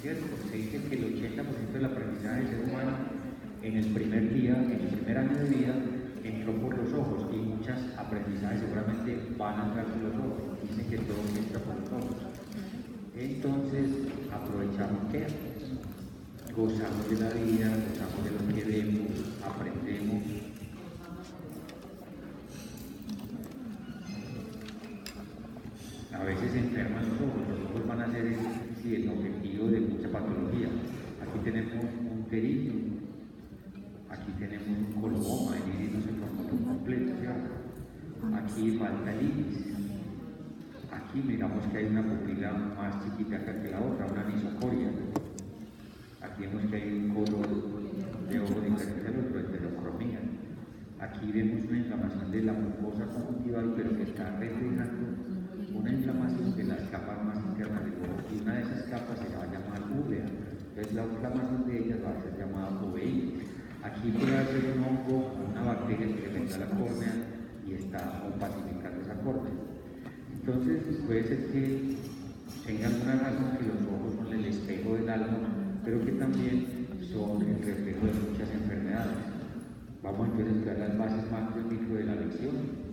¿cierto? Se dice que el 80% del aprendizaje del ser humano en el primer día, en el primer año de vida, entró por los ojos, y muchos aprendizajes seguramente van a entrar por los ojos. Dicen que todo entra por los ojos. Entonces, aprovechamos que gozamos de la vida, gozamos de lo que vemos, aprendemos. A veces se enferman los ojos van a ser el objetivo de mucha patología. Aquí tenemos un pterígino, aquí tenemos un coloboma, el iris no se forma por completo, ¿cierto? Aquí falta el iris. Aquí miramos que hay una pupila más chiquita acá que la otra, una anisocoria. Aquí vemos que hay un color de ojo diferente al otro, heterocromía. Aquí vemos una inflamación de la mucosa conjuntival, pero que está reflejando una inflamación de las capas más internas del ojo, y una de esas capas se va a llamar úvea. Entonces la inflamación de ellas va a ser llamada uveitis. Aquí puede haber un hongo, una bacteria que le a la córnea y está opacificando esa córnea. Entonces puede ser que tenga alguna razón que los ojos son el espejo del alma, pero que también son el reflejo de muchas enfermedades. Vamos entonces a ver las bases macro y micro de la lesión,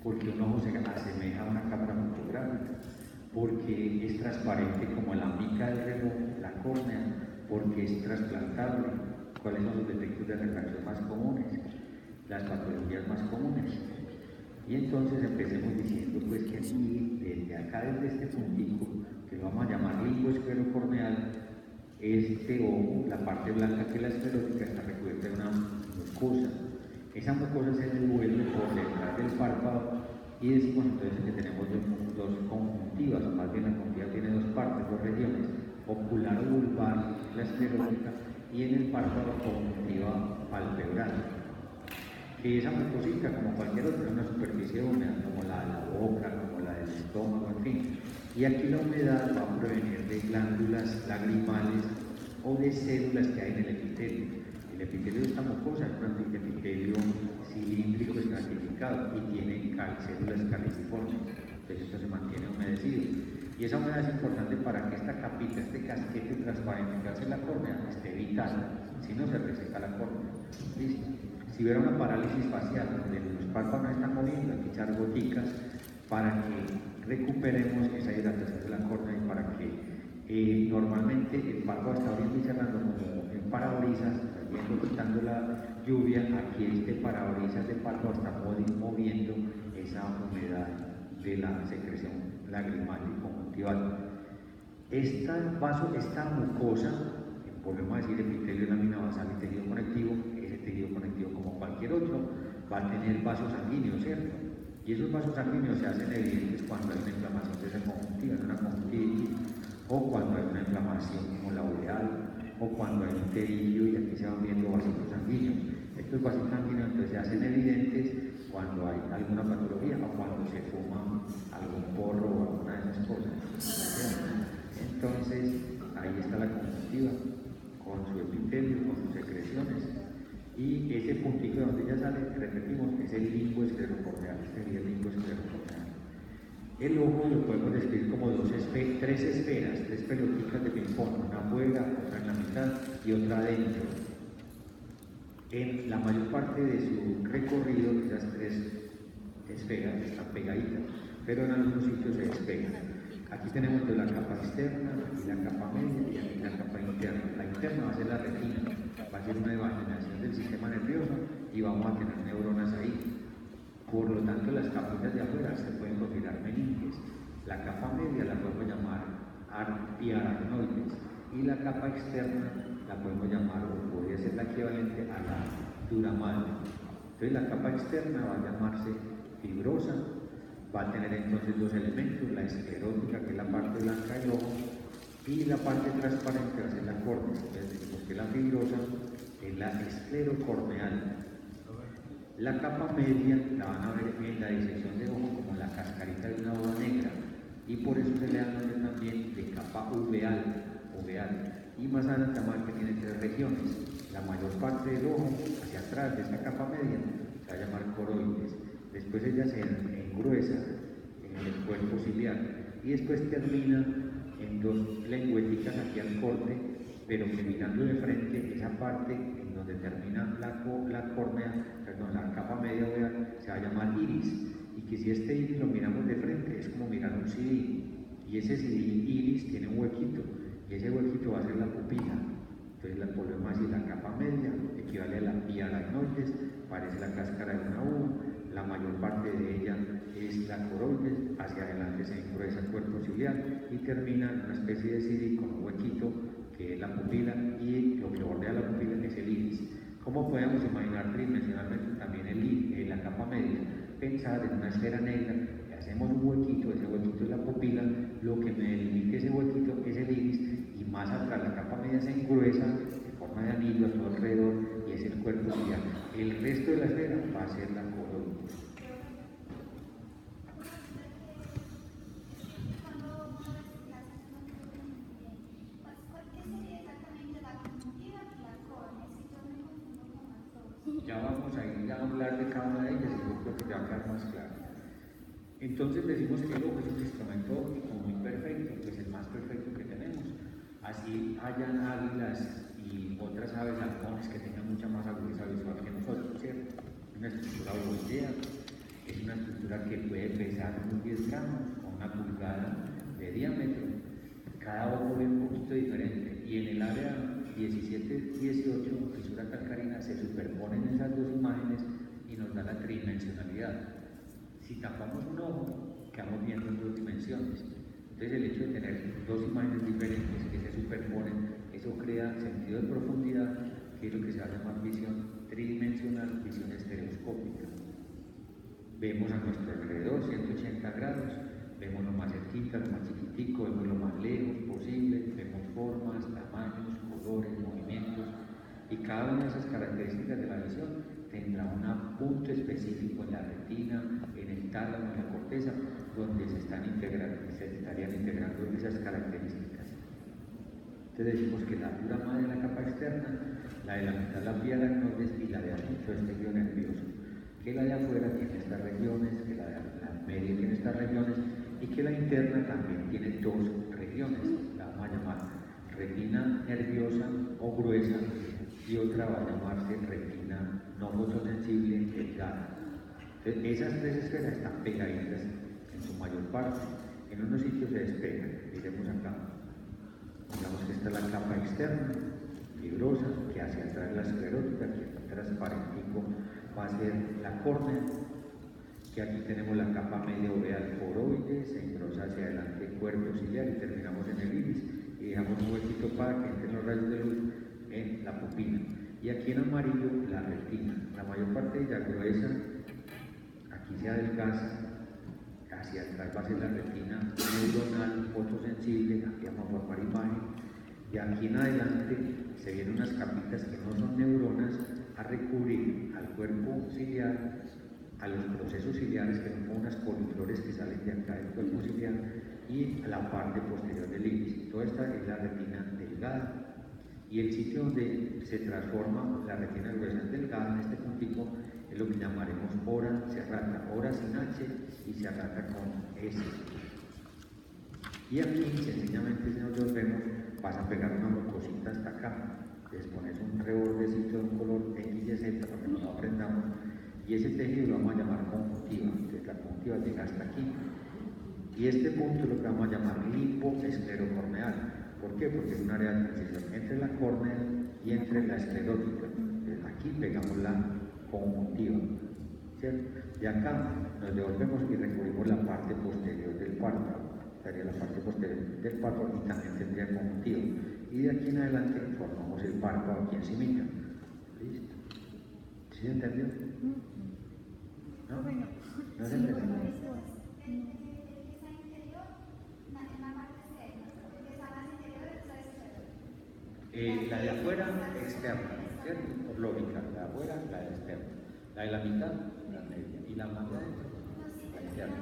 porque un ojo se asemeja a una cámara fotográfica, porque es transparente como la mica del reloj, la córnea, porque es trasplantable. ¿Cuáles son los defectos de refracción más comunes? Las patologías más comunes. Y entonces empecemos diciendo pues que aquí, desde acá, desde este puntico, que lo vamos a llamar limbo esclerocorneal, este ojo, la parte blanca que es la esclerótica, está recubierta de una mucosa. Esa mucosa se devuelve por detrás del párpado y decimos entonces que tenemos dos conjuntivas, o más bien la conjuntiva tiene dos partes, dos regiones, ocular o vulvar, la esclerótica, y en el párpado conjuntiva palpebral. Que esa mucosita, como cualquier otra, es una superficie húmeda, como la de la boca, como la del estómago, en fin. Y aquí la humedad va a provenir de glándulas lagrimales o de células que hay en el epitelio. El epitelio de esta mucosa es un epitelio cilíndrico estratificado y tiene células caliciformes. Entonces esto se mantiene humedecido. Y esa humedad es importante para que esta capita, este casquete transparente que hace la córnea, esté vital, si no se reseca la córnea. ¿Listo? Si hubiera una parálisis facial donde los párpados no están moviendo, hay que echar goticas para que recuperemos esa hidratación de la córnea y para que normalmente el párpado está abriendo y cerrando como en parabrisas, yendo quitando la lluvia. Aquí este parabrisas de párpado está moviendo esa humedad de la secreción lagrimal y conjuntival. Esta mucosa, volvemos a decir epitelio, lámina basal y tejido conectivo, ese tejido conectivo como cualquier otro va a tener vasos sanguíneos, ¿cierto? Y esos vasos sanguíneos se hacen evidentes cuando hay una inflamación de esa conjuntiva, en una conjuntivitis, o cuando hay una inflamación como la ureal, o cuando hay un pterígino y aquí se van viendo vasitos sanguíneos. Estos vasitos sanguíneos entonces se hacen evidentes cuando hay alguna patología o cuando se fuma algún porro o alguna de esas cosas, ¿cierto? Entonces ahí está la conjuntiva con su epitelio, con sus secreciones, y ese puntito de donde ya sale, repetimos, es el limbo esclerocorneal. Este sería el limbo esclerocorneal. El ojo lo podemos describir como tres esferas, tres pelotitas de ping-pong, una afuera, otra en la mitad y otra adentro. En la mayor parte de su recorrido, esas tres esferas están pegaditas, pero en algunos sitios se despegan. Aquí tenemos la capa externa, aquí la capa media y aquí la capa interna. La interna va a ser la retina, va a ser una evaginación del sistema nervioso y vamos a tener neuronas ahí. Por lo tanto, las capitas de afuera se pueden considerar meninges. La capa media la podemos llamar piaracnoides y la capa externa la podemos llamar, o podría ser la equivalente a la duramal. Entonces, la capa externa va a llamarse fibrosa. Va a tener entonces dos elementos, la esclerótica, que es la parte blanca del ojo, y la parte transparente va a ser la córnea. Entonces decimos que la fibrosa es la esclerocorneal. La capa media la van a ver en la disección de ojo como la cascarita de una bola negra, y por eso se le da nombre también de capa uveal. Y más adelante vamos a ver que tiene tres regiones. La mayor parte del ojo, hacia atrás de esta capa media, se va a llamar coroides. Después ella se engruesa en el cuerpo ciliar y después termina en dos lengüeticas derechas aquí al corte, pero que mirando de frente, esa parte en donde termina la córnea, perdón, la capa media oveal, se va a llamar iris, y que si este iris lo miramos de frente, es como mirar un CD, y ese CD iris tiene un huequito, y ese huequito va a ser la pupila. Entonces volvemos a decir, la capa media equivale a la vía aracnoides, parece la cáscara de una uva, la mayor parte de ella es la coroides, hacia adelante se engruesa el cuerpo ciliar y termina en una especie de CD con un huequito que es la pupila, y lo que bordea la pupila es el iris. ¿Cómo podemos imaginar tridimensionalmente también la capa media? Pensar en una esfera negra, le hacemos un huequito, ese huequito es la pupila, lo que me delimita ese huequito es el iris, y más atrás la capa media se engruesa de forma de anillo a todo alrededor y es el cuerpo ciliar. El resto de la esfera va a ser la coroides. Ya vamos a ir a hablar de cada una de ellas y yo creo que ya va a quedar más claro. Entonces decimos que el ojo es un instrumento óptico muy perfecto, pues el más perfecto que tenemos. Así hayan águilas y otras aves halcones que tengan mucha más agudeza visual que nosotros, ¿cierto? Una estructura voltea, es una estructura que puede pesar unos 10 gramos o una pulgada de diámetro. Cada ojo ve un poquito diferente, y en el área 17-18, fisura calcarina, se superponen esas dos imágenes y nos da la tridimensionalidad. Si tapamos un ojo, quedamos viendo en dos dimensiones. Entonces el hecho de tener dos imágenes diferentes que se superponen, eso crea sentido de profundidad, que es lo que se va a llamar visión tridimensional, visión estereoscópica. Vemos a nuestro alrededor 180 grados, vemos lo más cerquita, lo más chiquitico, vemos lo más lejos posible, vemos formas, tamaños, colores, movimientos, y cada una de esas características de la visión tendrá un punto específico en la retina, en el tálamo, en la corteza, donde se estarían integrando esas características. Entonces decimos que la dura madre de la capa externa, la de la mitad la vía aracnoides y la de adentro es tejido nervioso, que la de afuera tiene estas regiones, que la media tiene estas regiones, y que la interna también tiene dos regiones, la vamos a llamar retina nerviosa o gruesa, y otra va a llamarse retina no fotosensible delgada. Entonces, esas tres esferas están pegaditas en su mayor parte, en unos sitios se despegan, miremos acá. Digamos que esta es la capa externa, fibrosa, que hacia atrás la esclerótica, que transparentico va a ser la córnea, que aquí tenemos la capa media oveal coroides, se engrosa hacia adelante el cuerpo ciliar y terminamos en el iris, y dejamos un huequito para que entren los rayos de luz en la pupila. Y aquí en amarillo la retina, la mayor parte de ella gruesa, aquí se adelgaza, hacia atrás va a ser la retina neuronal fotosensible, aquí vamos a formar imagen, y aquí en adelante se vienen unas capitas que no son neuronas a recubrir al cuerpo ciliar, a los procesos ciliares, que son como unas coliflores que salen de acá del cuerpo ciliar, y a la parte posterior del iris. Toda esta es la retina delgada, y el sitio donde se transforma la retina gruesa en delgada, en este puntico, es lo que llamaremos hora serrata, hora sin H y serrata con S. Y aquí, sencillamente, si nosotros vemos, vas a pegar una mucosita hasta acá, les pones un rebordecito de un color X y Z para que no lo aprendamos, y ese tejido lo vamos a llamar conjuntiva. Entonces la conjuntiva llega hasta aquí, y este punto es lo que vamos a llamar limboesclerocorneal. ¿Por qué? Porque es un área de transición entre la córnea y entre la esclerótica. Entonces aquí pegamos la conjuntiva, ¿cierto? Y acá nos devolvemos y recubrimos la parte posterior del párpado, estaría la parte posterior del párpado, y también tendría conjuntiva. Y de aquí en adelante formamos el párpado aquí encimita. ¿Listo? ¿Sí se entendió? ¿No? ¿No se entendió? La de afuera, externa, ¿cierto? Por lógica, la de afuera, la de externa. La de la mitad, la media. Y la más de adentro, la interna.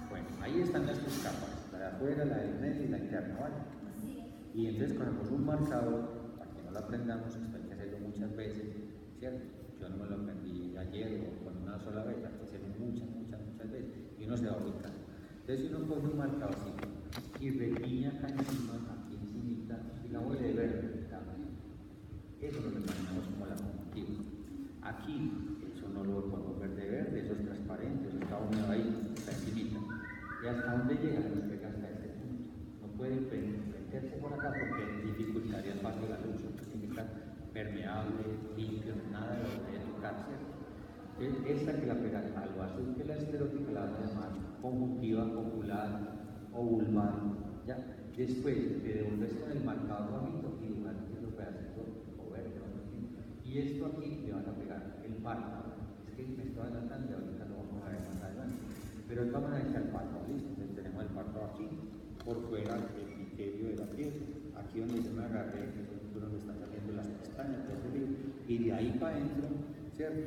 Bueno, ahí están las tres capas, la de afuera, la del medio y la interna, ¿vale? Y entonces cogemos un marcador, para que no lo aprendamos, esto hay que hacerlo muchas veces, ¿cierto? Yo mismo lo aprendí ayer o con una sola vez, hay que hacerlo muchas veces y uno se va ubicando. Entonces uno coge un marcadorcito y repiña acá encima, aquí encima, digamos de verde, eso es lo que llamamos como la conjuntiva. Aquí, eso no lo podemos ver de verde, eso es transparente, eso está húmedo ahí, está encimita. ¿Y hasta dónde llega? Nos pega hasta este punto. No puede meterse por acá porque dificultaría el paso de la luz, tiene que estar permeable, limpio, nada de lo que vaya a tocarse. Esta que la pega al azul, que es la esclerótica, la vamos a llamar conjuntiva, ocular o vulvar. ¿Ya? Después te devolves con el marcador bajito y dibujas los pedacitos o verde o así. Y esto aquí le vas a pegar el párpado. Es que me estoy adelantando y ahorita lo vamos a ver más adelante. Pero vamos a echar el párpado, ¿listo? Entonces tenemos el párpado aquí, por fuera del criterio de la piel. Aquí donde yo me agarré, que es donde están saliendo las pestañas, y de ahí para adentro, ¿cierto?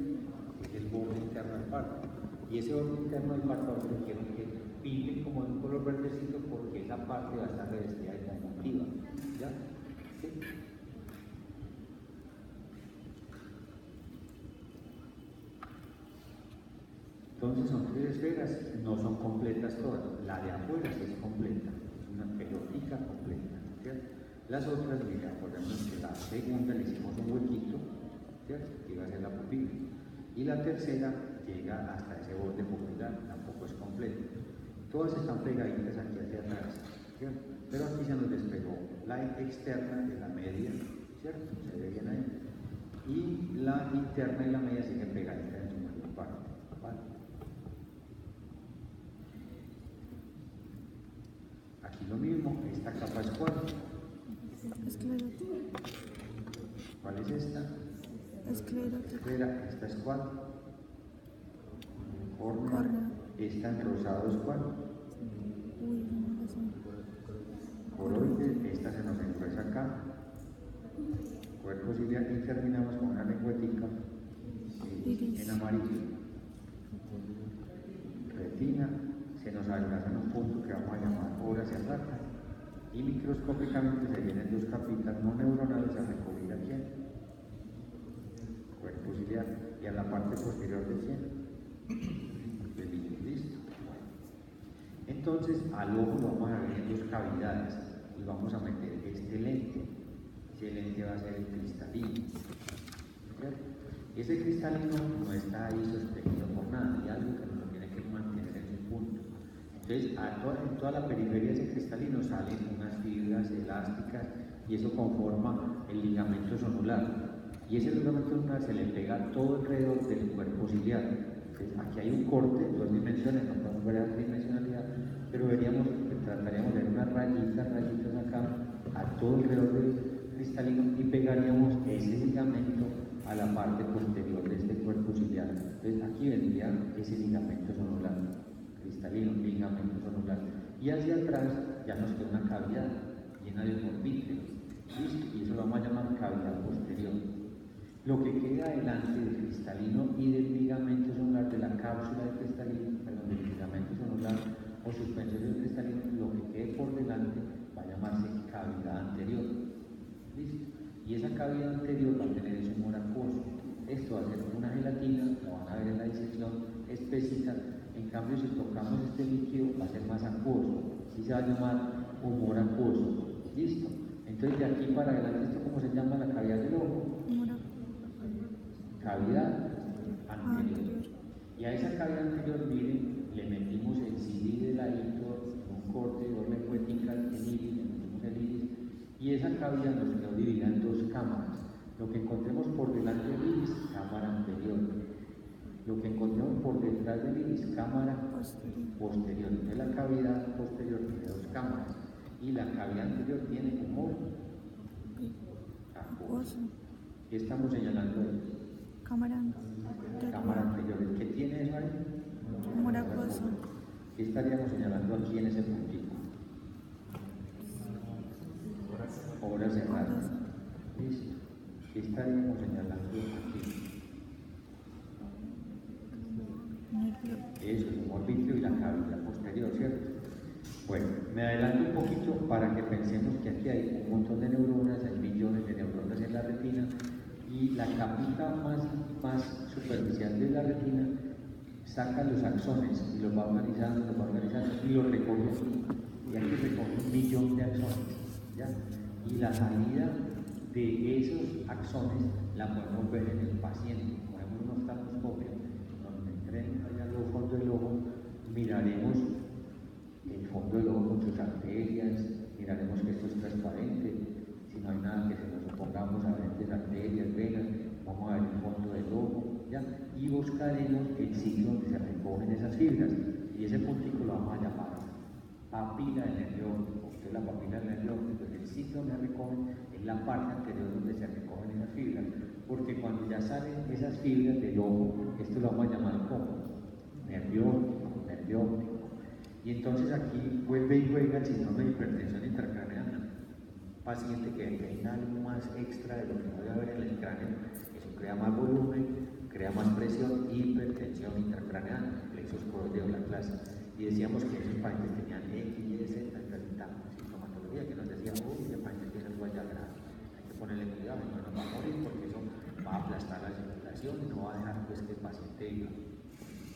Es el borde interno del párpado. Y ese borde interno del párpado lo quiero que pinte como de un color verdecito porque esa parte va a estar revestida de conjuntiva. ¿Ya? ¿Sí? Entonces son 3 esferas, no son completas todas. La de afuera sí es completa, es una pelotita completa, ¿cierto? Las otras, mira, acordémonos que la segunda le hicimos un huequito, ¿cierto? Que iba a ser la pupila. Y la tercera llega hasta ese borde pupilar, tampoco es completa. Todas están pegaditas aquí hacia atrás, ¿cierto? Pero aquí se nos despegó la externa de la media, ¿cierto? Se ve bien ahí. Y la interna y la media siguen pegaditas en su mayor parte, ¿vale? Aquí lo mismo, esta capa es cuál. Esclerótica. ¿Cuál es esta? Esclerótica. Esta es cuál. Córnea. Esta en rosado es cuál. Uy, no lo sé. Coroide, esta se nos encuentra acá. Cuerpo ciliar y terminamos con una lengüetica en amarillo. Retina, se nos alcanza en un punto que vamos a llamar horas y plata. Y microscópicamente se vienen 2 capitas no neuronales a recubrir aquí en cuerpo ciliar y a la parte posterior del cielo. Listo. Entonces al ojo lo vamos a ver en 2 cavidades y vamos a meter este lente. Ese lente va a ser el cristalino. ¿Cierto? Ese cristalino no está ahí sostenido por nada, hay algo que nos tiene que mantener en su punto. Entonces, en toda la periferia de ese cristalino salen unas fibras elásticas y eso conforma el ligamento sonular. Y ese ligamento sonular se le pega todo alrededor del cuerpo ciliar. Entonces, aquí hay un corte, 2 dimensiones, no podemos ver la tridimensionalidad, pero trataríamos de ver unas rayitas acá, a todo alrededor del cristalino y pegaríamos ese ligamento a la parte posterior de este cuerpo ciliar. Entonces, aquí vendría ese ligamento sonular. Cristalino, ligamento sonular. Y hacia atrás ya nos queda una cavidad llena de morbitrios. Y eso lo vamos a llamar cavidad posterior. Lo que queda delante del cristalino y del ligamento sonular, de la cápsula del cristalino, perdón, del ligamento sonular o suspensorio del cristalino, lo que quede por delante va a llamarse cavidad anterior. ¿Listo? Y esa cavidad anterior va a tener ese humor acuoso. Esto va a ser una gelatina, lo van a ver en la disección espesita. En cambio, si tocamos este líquido, va a ser más acuoso. Así se va a llamar humor acuoso. ¿Listo? Entonces, de aquí para adelante, ¿esto cómo se llama la cavidad del ojo? Cavidad anterior. Y a esa cavidad anterior, miren, le metimos el CD de ladito, un corte, 2 lengüeticas, el iris, le metimos el iris, y esa cavidad nos quedó dividida en 2 cámaras. Lo que encontremos por delante del iris, cámara anterior. Lo que encontramos por detrás del iris, cámara posterior. Entonces la cavidad posterior tiene 2 cámaras y la cavidad anterior tiene humor acuoso. ¿Qué estamos señalando ahí? Cámara anterior. ¿Qué tiene eso ahí? Humor acuoso. ¿Qué estaríamos señalando aquí en ese puntito? Obras cerradas. ¿Listo? ¿Qué estaríamos señalando aquí? Eso, el humor vítreo y la cavidad posterior, ¿cierto? Bueno, me adelanto un poquito para que pensemos que aquí hay un montón de neuronas, hay millones de neuronas en la retina, y la capita más superficial de la retina saca los axones y los va organizando y los recoge aquí. Y aquí recoge 1 millón de axones, ¿ya? Y la salida de esos axones la podemos ver en el paciente. Ponemos un oftalmoscopio, donde entremos allá al fondo del ojo, miraremos el fondo del ojo con sus arterias, miraremos que esto es transparente, si no hay nada que se nos opongamos a ver de arterias, venas, vamos a ver el fondo del ojo, ¿ya? Y buscaremos el sitio donde se recogen esas fibras, y ese puntico lo vamos a llamar papila del nervio óptico. Entonces la papila del nervio óptico, el sitio donde recogen, es la parte anterior donde se recogen esas fibras, porque cuando ya salen esas fibras del ojo, esto lo vamos a llamar como nervio óptico. Y entonces aquí vuelve y juega el síndrome de hipertensión intracraneana. Paciente que tenga algo más extra de lo que puede haber en el cráneo, eso crea más volumen, crea más presión, hipertensión intracraneana, plexos coroideos, la clase. Y decíamos que esos pacientes tenían X, Y, Z, sintomatología, que nos decía, uy, ese paciente tiene algo allá grave, hay que ponerle cuidado, no nos va a morir porque eso va a aplastar la circulación y no va a dejar pues que el paciente viva.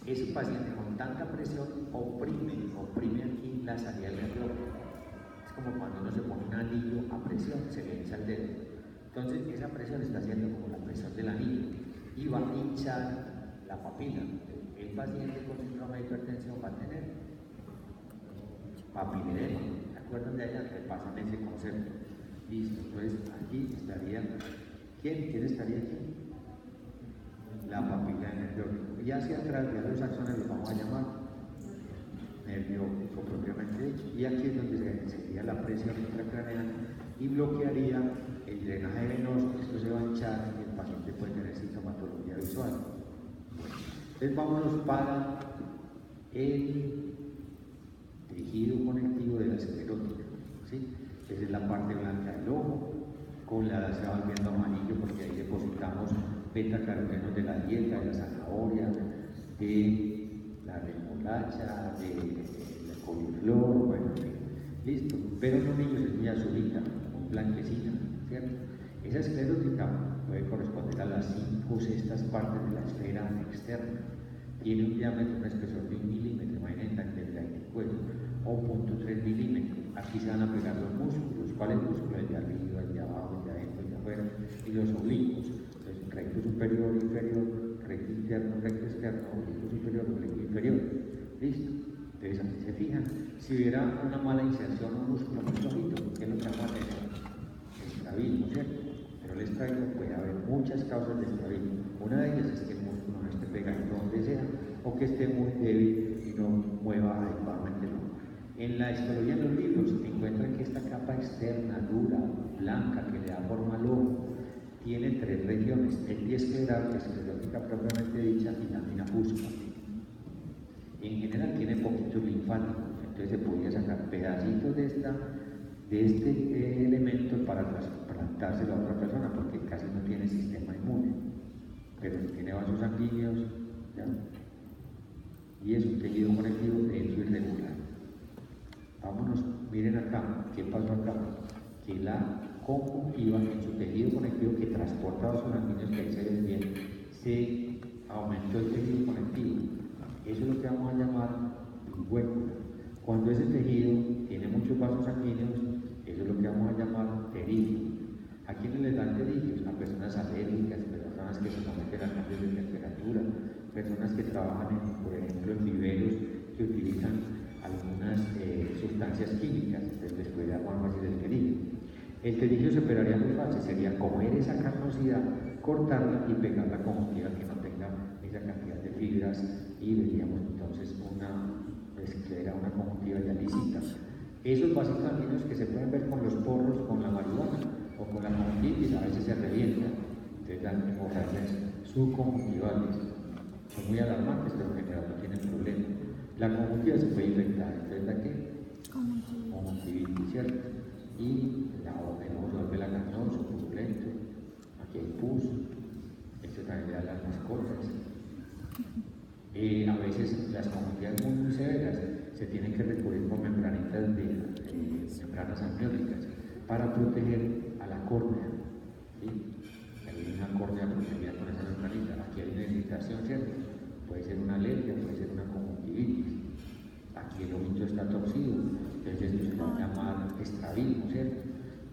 Ese paciente con tanta presión oprime aquí la salida del nervio. Es como cuando uno se pone un anillo a presión, se le hincha el dedo. Entonces esa presión está haciendo como la presión del anillo y va a hinchar la papila. El paciente con síndrome de hipertensión va a tener papilema. ¿Se acuerdan de ella? Repasan ese concepto. Listo, entonces aquí estaría, ¿quién estaría aquí? La papila del nervio óptico. Y hacia atrás, ya los axones los vamos a llamar nervio óptico propiamente dicho. Y aquí es donde sería la presión intracraneal y bloquearía el drenaje venoso. Esto se va a hinchar y el paciente puede tener sintomatología visual. Entonces vámonos para el tejido conectivo de la esclerótica, ¿sí? Esa es la parte blanca del ojo, con la edad se va volviendo amarillo porque ahí depositamos beta-carotenos de la dieta, de la zanahoria, de la remolacha, de la coliflor, bueno, listo. Pero en los niños es muy azulita, muy blanquecina, ¿cierto? Esa esclerótica puede corresponder a las 5 sextas partes de la esfera externa. Tiene un diámetro, un espesor de 1 milímetro, imagínense, desde el cuello, o 0.3 milímetros. Aquí se van a pegar los músculos. ¿Cuáles músculos? El de arriba, el de abajo, el de adentro, el de afuera, y los oblicuos. Entonces, recto superior, inferior, recto interno, recto externo, oblicuo superior, oblicuo inferior. ¿Listo? Entonces, aquí se fijan. Si hubiera una mala inserción, un músculo muy flojito, ¿qué es lo que vamos a tener? Estrabismo, ¿cierto? Pero el estrabismo puede haber muchas causas de estrabismo. Una de ellas es que el músculo no esté pegado donde sea, o que esté muy débil y no mueva adecuadamente el ojo. En la histología de los libros encuentran que esta capa externa, dura, blanca, que le da forma al ojo, tiene 3 regiones: el diescleral, que es esclerótica propiamente dicha, y la mina fusca. En general tiene poquitos linfáticos, entonces se podría sacar pedacitos de este elemento para trasplantárselo a otra persona, porque casi no tiene sistema inmune, pero tiene vasos sanguíneos, ¿ya? Y es un tejido conectivo denso y irregular. Vámonos, miren acá, ¿qué pasó acá? Que la conjuntiva en su tejido conectivo que transporta vasos sanguíneos, que ahí se ven bien, se aumentó el tejido conectivo. Eso es lo que vamos a llamar huécula. Cuando ese tejido tiene muchos vasos sanguíneos, eso es lo que vamos a llamar pterigio. ¿A quiénes les dan pterigios? A personas alérgicas, personas que se someten a cambios de temperatura, personas que trabajan, por ejemplo, en viveros que utilizan algunas sustancias químicas, entonces les puede dar más fácil el pterigio. El pterigio se operaría muy fácil, sería comer esa carnosidad, cortarla y pegarla con conjuntiva que no tenga esa cantidad de fibras, y veríamos entonces una esclera, una conjuntiva ya lisita. Esos vasos sanguíneos que se pueden ver con los porros, con la marihuana o con la conjuntivitis, a veces se revientan, entonces dan hemorragias subconjuntivales. Son muy alarmantes, pero en general no tienen problema. La conjuntiva se puede infectar, entonces ¿la qué? Conjuntivitis, ¿cierto? Y el ojo se vuelve lacanoso, purulento, aquí hay pus, esto también le da las mascotas. A veces las conjuntivas muy severas se tienen que recurrir con membranitas membranas amnióticas para proteger a la córnea, ¿sí? Hay una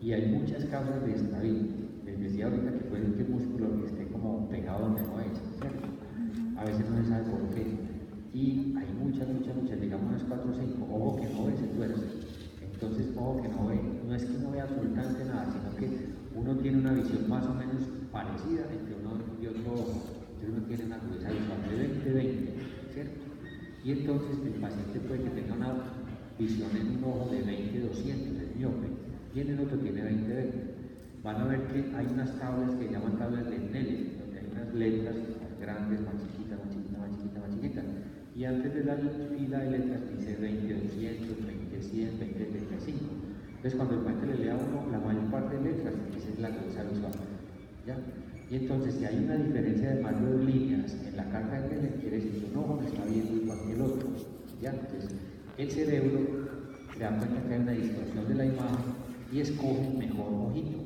Y hay muchas causas de estrabismo. Les decía ahorita que puede que el músculo esté como pegado donde no es, ¿cierto? A veces no se sabe por qué. Y hay muchas, digamos unas 4 o 5. Ojo que no ve, se tuerce. Entonces, ojo que no ve. No es que no vea absolutamente nada, sino que uno tiene una visión más o menos parecida entre uno y otro ojo. Entonces uno tiene una crudeza visual de 20, ¿cierto? Y entonces el paciente puede que tenga una visión en un ojo de 20-200, es miope, y en el otro tiene 20-20. Van a ver que hay unas tablas que llaman tablas de Snellen, donde hay unas letras más grandes, más chiquitas, más chiquitas, más chiquitas, más chiquitas. Y antes de la fila de letras dice 20-200, 20-100, 20-35. Entonces cuando el paciente le lea a uno la mayor parte de letras, esa es la crudeza visual. ¿Ya? Y entonces si hay una diferencia de más de 2 líneas en la carga de Snellen, quiere decir que un ojo no está viendo igual que el otro. ¿Ya? Entonces el cerebro se da cuenta que hay una distorsión de la imagen y escoge el mejor ojito.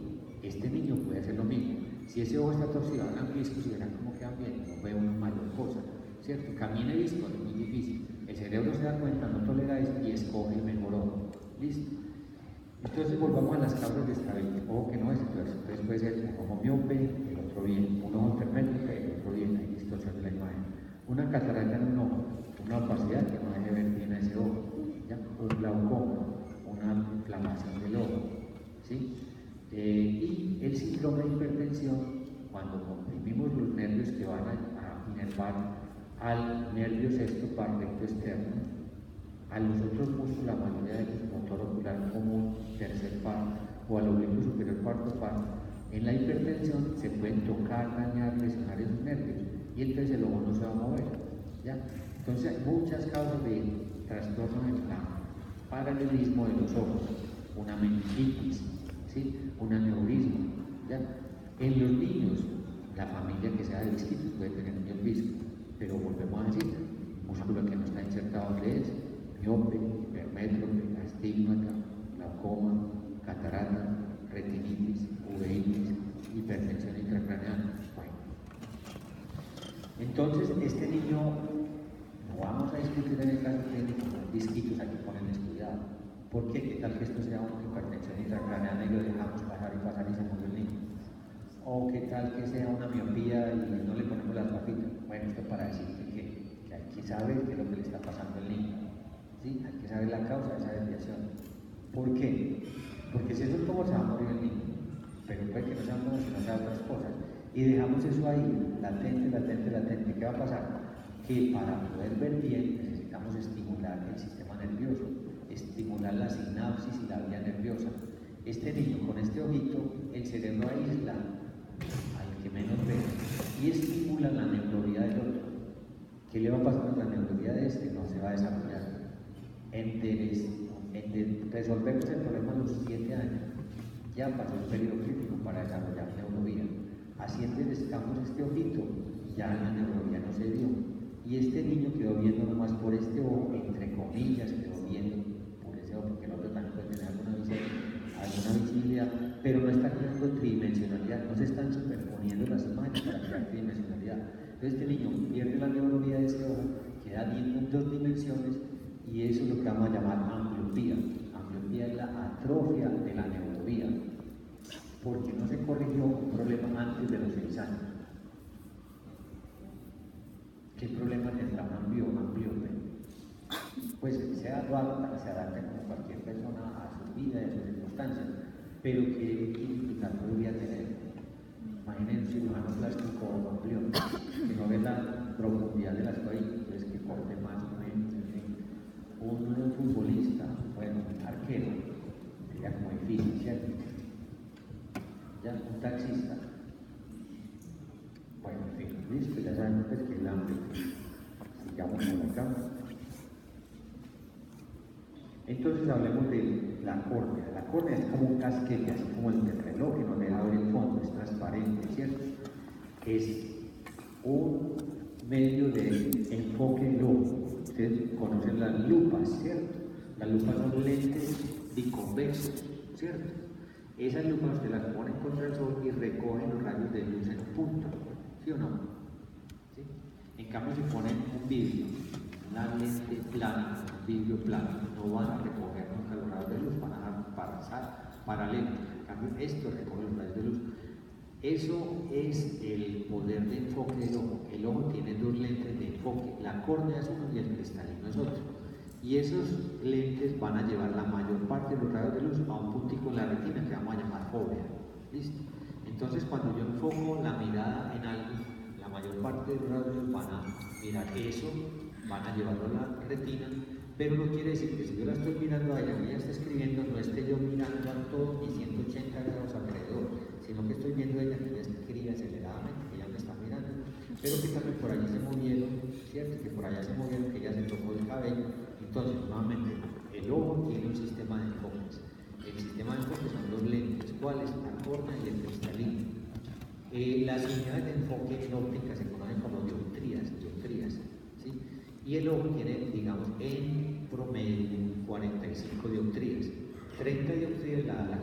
Este niño puede hacer lo mismo. Si ese ojo está torcido, hagan viscos y verán cómo quedan bien, no veo una mayor cosa, ¿cierto? Camine visco, es muy difícil. El cerebro se da cuenta, no tolera eso y escoge el mejor ojo. ¿Listo? Entonces volvamos a las causas de estrabismo. Ojo que no es entonces puede ser un ojo miope, el otro bien, un ojo intermétrico, el otro bien, hay distorsión de la imagen. Una catarata en un ojo, una opacidad que no deje ver bien a ese ojo, ¿ya? Un glaucoma, una inflamación del ojo, ¿sí? Y el síndrome de hipertensión, cuando comprimimos los nervios que van a inervar al nervio sexto par recto externo, a los otros músculos, la mayoría de los motor ocular común, tercer par, o al oblicuo superior cuarto par, en la hipertensión se pueden tocar, dañar, lesionar esos nervios, y entonces el ojo no se va a mover, ¿ya? Entonces hay muchas causas de trastorno en la paralelismo de los ojos, una meningitis, ¿sí? Un aneurisma, ¿ya? En los niños, la familia que sea de disquitos puede tener niños viscos, pero volvemos a decir, músculo que no está insertado donde es, miope, hipermétrope, astigmata, glaucoma, catarata, retinitis, uveitis, hipertensión intracraneal. Bueno, entonces este niño, no vamos a discutir en el caso clínico con disquitos, aquí ponen cuidado. ¿Por qué? ¿Qué tal que esto sea una hipertensión intracraneal y lo dejamos pasar y se muere el niño? ¿O qué tal que sea una miopía y no le ponemos las papitas? Bueno, esto para decir que hay que saber qué es lo que le está pasando al niño. ¿Sí? Hay que saber la causa de esa desviación. ¿Por qué? Porque si eso es como se va a morir el niño, pero puede que no sea como si no sea otras cosas. Y dejamos eso ahí, latente. ¿Qué va a pasar? Que para poder ver bien necesitamos estimular el sistema nervioso, estimular la sinapsis y la vía nerviosa. Este niño con este ojito, el cerebro aísla al que menos ve y estimula la neuronía del otro. ¿Qué le va a pasar a la neuronía de este? No se va a desarrollar. Resolvemos el problema a los 7 años. Ya pasó el periodo crítico para desarrollar neuronía. Así enderezcamos este ojito, ya la neuronía no se dio. Y este niño quedó viendo nomás por este ojo, entre comillas, quedó viendo por ese ojo, porque el otro también puede tener alguna visibilidad, pero no está creando tridimensionalidad, no se están superponiendo las imágenes para crear tridimensionalidad. Entonces este niño pierde la neuronía de ese ojo, queda viendo en 2 dimensiones, y eso es lo que vamos a llamar ambliopía. Ambliopía es la atrofia de la neuronía, porque no se corrigió un problema antes de los 6 años. ¿Qué problema tendrá un ambliope? Pues se adapta como cualquier persona a su vida y a sus circunstancias, pero ¿qué dificultad podría tener? Imaginen un cirujano plástico o ambliope, que no ve la profundidad de las cosas, pues que corte más o menos, en fin. Un futbolista, bueno, un arquero, sería como difícil, ¿cierto? Ya, un taxista. Bueno, en fin, listo, ya saben pues que el hambre. Sigamos con la cámara. Entonces hablemos de la córnea. La córnea es como un casquete, así como el del reloj que nos deja ver el fondo, es transparente, ¿cierto? Es un medio de enfoque lógico. Ustedes conocen las lupas, ¿cierto? Las lupas son lentes biconvexos, ¿cierto? Esas lupas usted las ponen contra el sol y recogen los rayos de luz en un punto, ¿sí o no? ¿Sí? En cambio, si ponen un vidrio, una lente plana, un vidrio plano, no van a recoger nunca los rayos de luz, van a pasar paralelo. cambio esto recoge los rayos de luz. Eso es el poder de enfoque del ojo. El ojo tiene dos lentes de enfoque, la córnea es uno y el cristalino es otro. Y esos lentes van a llevar la mayor parte de los rayos de luz a un puntico en la retina que vamos a llamar fóvea. ¿Listo? Entonces cuando yo enfoco la mirada en algo, la mayor parte de los rayos de luz van a mirar eso, van a llevarlo a la retina, pero no quiere decir que si yo la estoy mirando a ella y ella está escribiendo, no esté yo mirando a todo y 180 grados alrededor, sino que estoy viendo a ella que ella escribe aceleradamente, que ella me está mirando, pero que también por allí se movieron, ¿cierto? Que por allá se movieron, que ella se tocó el cabello. Entonces, nuevamente, el ojo tiene un sistema de enfoques. El sistema de enfoques son dos lentes, ¿cuáles? La córnea y el cristalino. Las unidades de enfoque en óptica se conocen como dioptrías, ¿sí? Y el ojo tiene, digamos, en promedio 45 dioptrías. 30 dioptrías la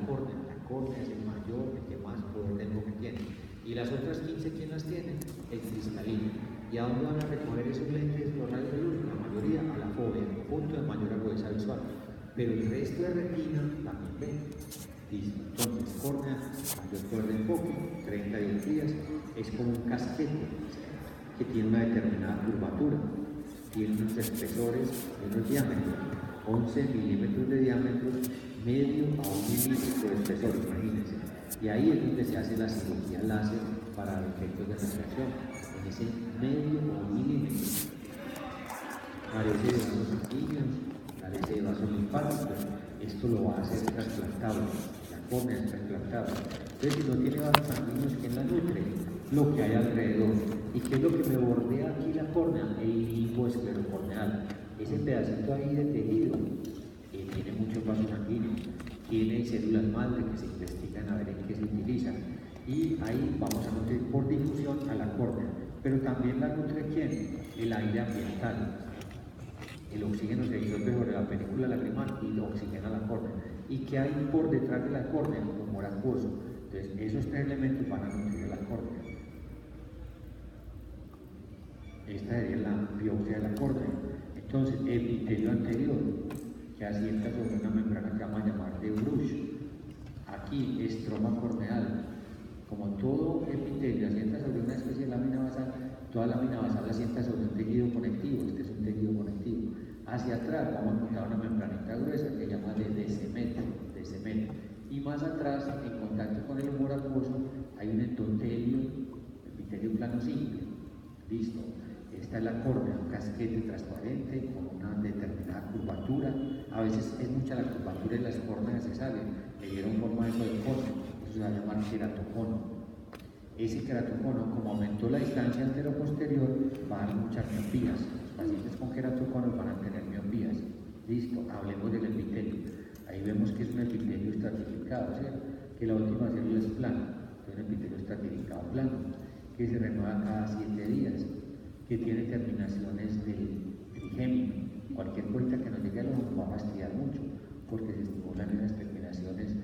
córnea es el mayor, el que más poder de enfoque tiene. Y las otras 15, ¿quién las tiene? El cristalino. ¿Y a dónde van a recoger esos lentes, los rayos de luz? La mayoría a la fóvea, punto de mayor agudeza visual. Pero el resto de retina también ve. Listo. Entonces, córnea, mayor poder de enfoque, 30 dioptrías, es como un casquete que tiene una determinada curvatura, tiene unos espesores y unos diámetros, 11 milímetros de diámetro, medio a 1 milímetro de espesor, imagínense. Y ahí es donde se hace la cirugía láser para efectos de refracción, en ese medio o 1 milímetro. Carece de vasos sanguíneos, carece de vasos linfáticos, esto lo va a hacer trasplantable, la córnea es trasplantable. Entonces, si no tiene vasos sanguíneos, ¿quién la nutre? Lo que hay alrededor. ¿Y qué es lo que me bordea aquí la córnea? El limbo esclerocorneal. Ese pedacito ahí de tejido tiene muchos vasos sanguíneos, tiene células madre que se investigan a ver en qué se utilizan. Y ahí vamos a nutrir por difusión a la córnea. Pero también la nutre ¿quién? El aire ambiental. El oxígeno se disuelve sobre la película lagrimal y lo oxigena la córnea. ¿Y qué hay por detrás de la córnea? Un humor acuoso. Entonces, esos tres elementos van a nutrir a la córnea. Esta sería la biopsia de la córnea. Entonces, epitelio anterior, que asienta sobre una membrana que vamos a llamar de Bruch. Aquí, estroma corneal. Como todo epitelio asienta sobre una especie de lámina basal, toda lámina basal asienta sobre un tejido conectivo. Este es un tejido conectivo. Hacia atrás vamos a encontrar una membranita gruesa que se llama de cemento. Y más atrás, en contacto con el humor acuoso, hay un endotelio, epitelio plano simple. Listo. Esta es la córnea, un casquete transparente con una determinada curvatura. A veces es mucha la curvatura y las córneas se salen. Le dieron forma de cono. Eso se va a llamar queratocono. Ese queratocono, como aumentó la distancia antero-posterior, va a dar muchas miopías. Los pacientes con queratoconos van a tener miopías. Listo, hablemos del epitelio. Ahí vemos que es un epitelio estratificado, ¿cierto? Que la última célula es plana, es un epitelio estratificado plano, que se renueva cada 7 días, que tiene terminaciones del trigémino. Cualquier cosita que nos llegue al ojo nos va a fastidiar mucho, porque se estimulan esas terminaciones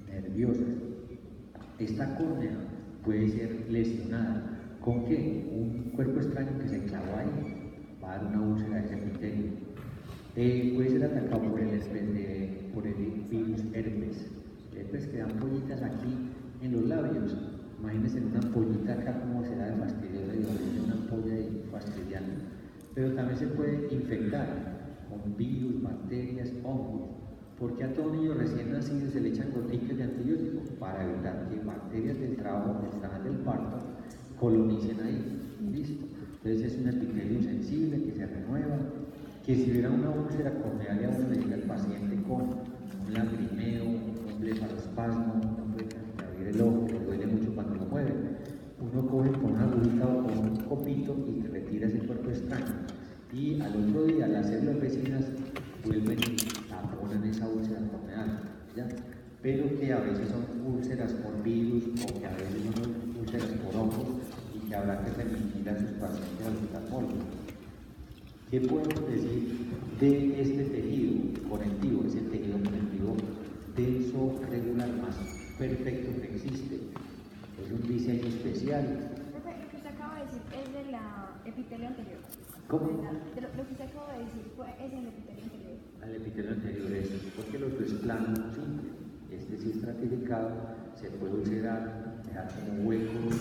nerviosas. Esta córnea puede ser lesionada. ¿Con qué? Un cuerpo extraño que se clavó ahí, va a dar una úlcera de ese epitelio. Puede ser atacado por el virus herpes. El herpes que dan pollitas aquí en los labios. Imagínense una ampollita acá como será de fastidiosa y una ampolla fastidiana. Pero también se puede infectar con virus, bacterias, hongos. Porque a todo niño recién nacido se le echan goticas de antibióticos para evitar que bacterias del trabajo, del canal del parto, colonicen ahí. Listo. Entonces es un epitelio sensible que se renueva. Que si hubiera una úlcera corneal y a uno le llega al paciente con un lagrimeo, un blefarospasmo, no puede abrir el ojo, le duele mucho cuando lo mueve, uno coge con una agujita o con un copito y te retira ese cuerpo extraño. Y al otro día las células vecinas vuelven y taponan esa úlcera corneal, ¿ya? Pero que a veces son úlceras por virus o que a veces son úlceras por hongos y que habrá que remitir a sus pacientes al oftalmólogo. ¿Qué podemos decir de este tejido conectivo? Es el tejido conectivo denso, regular, más perfecto que existe. Es un diseño especial. Profe, lo que usted acaba de decir es de la epitelio anterior. ¿Cómo? Lo que usted acaba de decir es el epitelio anterior. Al epitelio anterior es porque lo otro es plano simple. Este sí estratificado, se puede ulcerar, dejar como huecos,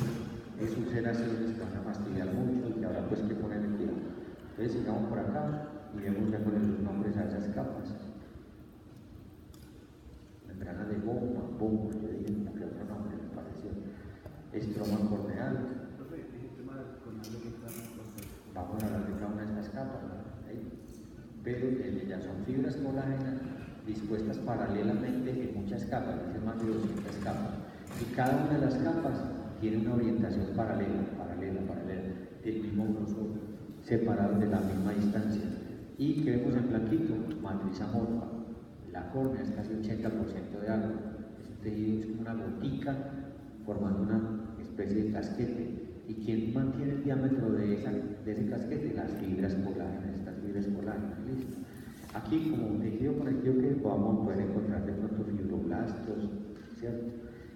es ulceraciones que van a fastidiar mucho y que ahora pues que poner en cuidado. Entonces sigamos por acá y vemos ya con los nombres a esas capas. Membrana de bomba, yo dije como que otro nombre me pareció. Estroma corneal. Vamos a hablar de cada una de estas capas, ¿no? Pero ya son fibras colágenas dispuestas paralelamente en muchas capas, es más de 200 capas. Y cada una de las capas tiene una orientación paralela, del mismo grosor, separados de la misma distancia. Y que vemos en blanquito, matriz amorfa. La córnea es casi 80% de agua. Es un tejido, es como una gotica formando una especie de casquete. ¿Y quién mantiene el diámetro de ese casquete? Las fibras colágenas, estas fibras colágenas, ¿listo? Aquí, como un tejido conectivo que vamos a poder encontrar de pronto fibroblastos, ¿cierto?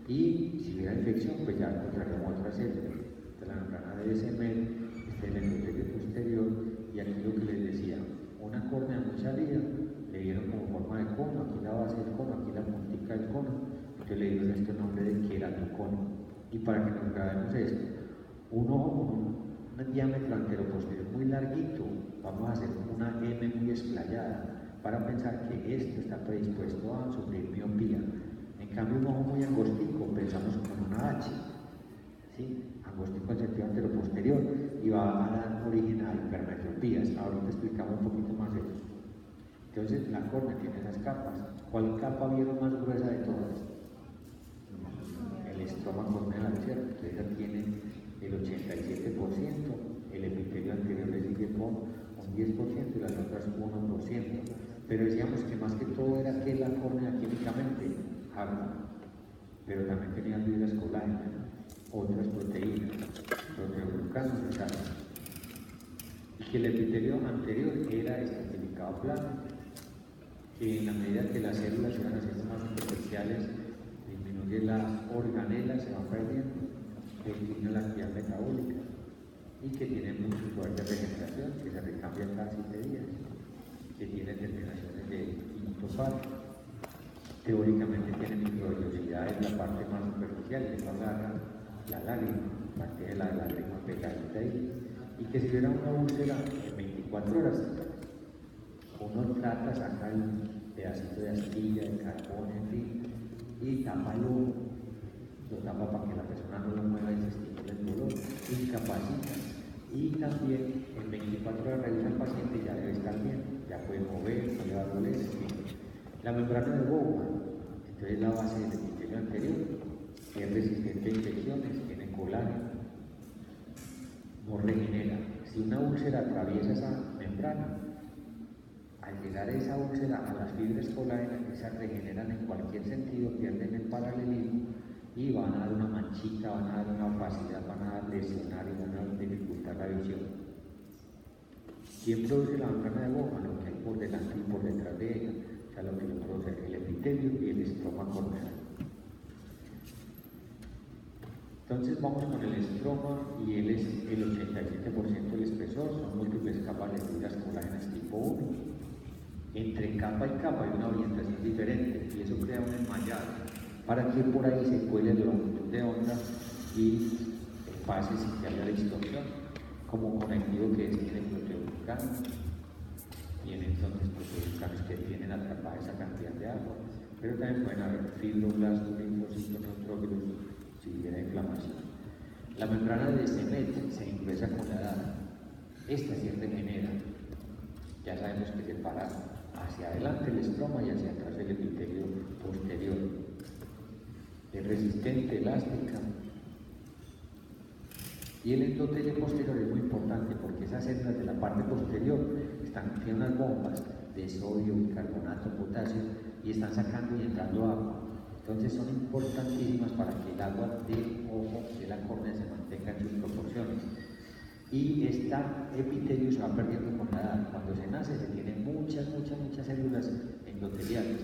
Y si hubiera infección, pues ya encontraremos otras células. De la membrana de Semer, este es el endotelio posterior, y aquí lo que les decía, una córnea muy salida, le dieron como forma de cono, aquí la base del cono, aquí la puntica del cono, entonces le dieron este nombre de queratocono. Y para que nos grabemos esto, un ojo con un diámetro anteroposterior muy larguito, vamos a hacer una M muy explayada para pensar que esto está predispuesto a sufrir miopía. En cambio, un ojo muy angostico, pensamos con una H, ¿sí? Angostico en sentido anteroposterior, y va a dar origen a hipermetropías. Ahorita explicamos un poquito más de eso. Entonces, la córnea tiene esas capas. ¿Cuál capa vieron más gruesa de todas? El estroma corneal, ¿cierto? Entonces, ella tiene el 87%, el epitelio anterior le sigue con un 10% y las otras un 1%. Pero decíamos que más que todo era que la córnea químicamente agua, pero también tenía fibras colágenas, otras proteínas, proteoglucanos y sal. Y que el epitelio anterior era estratificado plano, que en la medida que las células se van haciendo más superficiales, disminuye las organelas, se van perdiendo, declina la actividad metabólica y que tiene mucho poder de regeneración, que se recambia cada 7 días, que tiene terminaciones de quinto par. Teóricamente tiene microvellosidades en la parte más superficial, que no agarra la lágrima, parte de la lágrima pegadita ahí, y que si hubiera una úlcera en 24 horas, uno trata, saca el pedacito de astilla, de carbón, en fin, y tapa el ojo, lo tapa para que la persona no lo mueva y se estimule el dolor, incapacita. Y también en 24 horas revisa al paciente y ya debe estar bien, ya puede mover, no le va a doler, en fin. La membrana de Bowman, entonces la base del epitelio anterior, que es resistente a infecciones, tiene colágeno, no regenera. Si una úlcera atraviesa esa membrana, al llegar a esa úlcera a las fibras colágenas, esas regeneran en cualquier sentido, pierden el paralelismo y van a dar una manchita, van a dar una opacidad, van a lesionar y van a dificultar la visión. ¿Quién produce la membrana de Bowman? Lo que hay por delante y por detrás de ella. O sea, lo que lo produce el epitelio y el estroma corneal. Entonces vamos con el estroma y él es el 87% del espesor, son múltiples capas de fibras colágenas tipo 1. Entre capa y capa hay una orientación diferente y eso crea un enmallado para que por ahí se cuele la longitud de onda y pase sin que haya distorsión, como conectivo que es tiene proteoglucanos. Tienen entonces proteoglucanos que tienen atrapada esa cantidad de agua, pero también pueden haber fibroblastos, linfocitos, neutrófilos, si hubiera inflamación. La membrana de Semet se ingresa con la edad. Esta sí regenera. Ya sabemos que separa hacia adelante el estroma y hacia atrás el epitelio posterior. Es resistente, elástica. Y el endotelio posterior es muy importante porque esas células de la parte posterior tienen unas bombas de sodio, bicarbonato, potasio y están sacando y entrando agua. Entonces son importantísimas para que el agua del ojo, de la córnea, se mantenga en sus proporciones. Y este epitelio se va perdiendo con la edad. Cuando se nace se tienen muchas células endoteliales,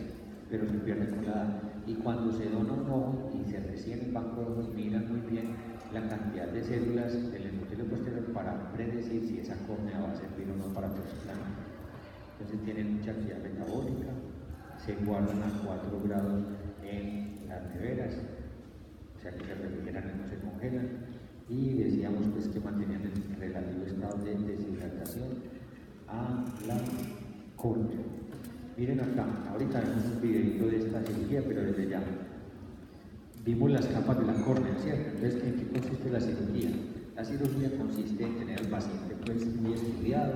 pero se pierden con la edad. Y cuando se dona un ojo y se recibe el banco de ojos, miran muy bien la cantidad de células del endotelio posterior para predecir si esa córnea va a servir o no para trasplante. Entonces tienen mucha actividad metabólica, se guardan a 4 grados en las neveras, o sea que se refrigeran y no se congelan, y decíamos pues que mantenían el relativo estado de deshidratación a la córnea. Miren acá, ahorita vemos un videito de esta cirugía, pero desde ya vimos las capas de la córnea, ¿cierto? Entonces, ¿en qué consiste la cirugía? La cirugía consiste en tener al paciente pues muy estudiado,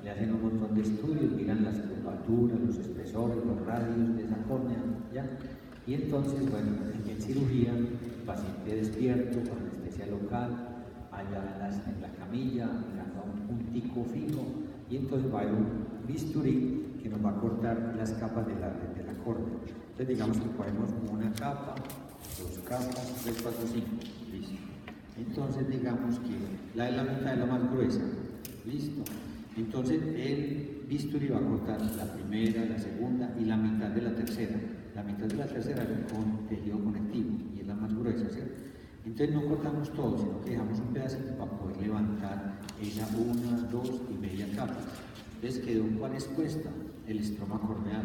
le hacen un montón de estudios, miran las curvaturas, los espesores, los radios de esa córnea, ¿ya? Y entonces, bueno, en cirugía, el paciente despierto, con anestesia local, allá en la camilla, mirando a un puntico fijo, y entonces va a haber un bisturí que nos va a cortar las capas de la córnea. Entonces, digamos que ponemos una capa, 2 capas, 3, 4, 5, listo. Entonces, digamos que la de la mitad es la más gruesa, listo. Entonces, el bisturí va a cortar la primera, la segunda y la mitad de la tercera. La mitad de la tercera es con tejido conectivo y es la más gruesa, ¿cierto? Entonces no cortamos todo, sino que dejamos un pedacito para poder levantar esa 1, 2 y media capas. Entonces quedó cuál expuesta, el estroma corneal.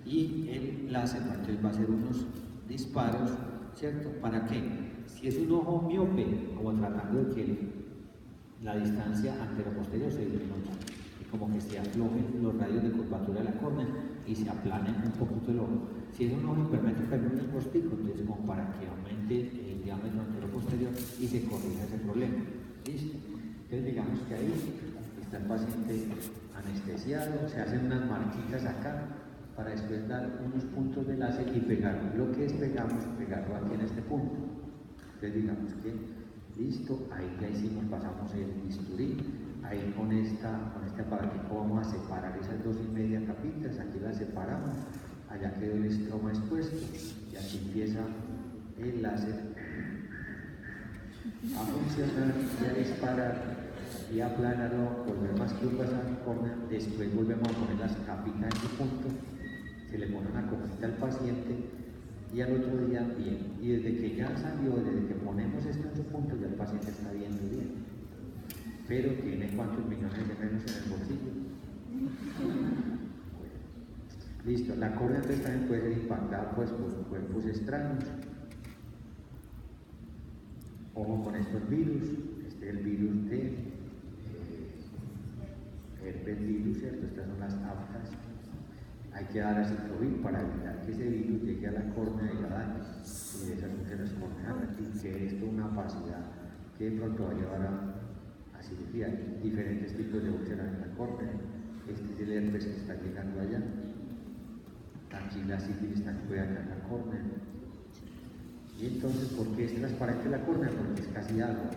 Y el láser entonces va a hacer unos disparos, ¿cierto? ¿Para qué? Si es un ojo miope, como tratando de que la distancia antero-posterior se disminuya y como que se aflojen los radios de curvatura de la córnea y se aplane un poquito el ojo. Si es un ojo hipermétrico, hay un postico, entonces como para que aumente el diámetro antero-posterior y se corrija ese problema. ¿Listo? Entonces digamos que ahí está el paciente anestesiado, se hacen unas marquitas acá para después dar unos puntos de láser y pegarlo. Lo que es pegarlo aquí en este punto. Entonces digamos que listo, ahí ya hicimos, pasamos el bisturí, ahí con este aparatico vamos a separar esas 2 y media capitas, aquí las separamos, allá quedó el estroma expuesto y aquí empieza el láser a funcionar y a disparar y a aplanarlo, volver más curvas a la córnea, después volvemos a poner las capitas en su punto, se le pone una copita al paciente y al otro día bien. Y desde que ya salió, desde que ponemos esto en su punto, ya el paciente está viendo bien. Pero tiene cuántos millones de menos en el bolsillo. Bueno, listo, la córnea también puede ser impactada pues, por cuerpos extraños. Ojo con estos virus, este es el virus de herpes virus, ¿cierto? Estas son las aftas. Hay que dar aciclovir para evitar que ese virus llegue a la córnea y la dañe. Y esas úlceras corneales, y que esto es una opacidad que de pronto va a llevar a cirugía. Hay diferentes tipos de úlceras en la córnea. Este es el herpes que está llegando allá. Aquí la sífilis también puede acá en la córnea. Y entonces, ¿por qué es transparente la córnea? Porque es casi agua.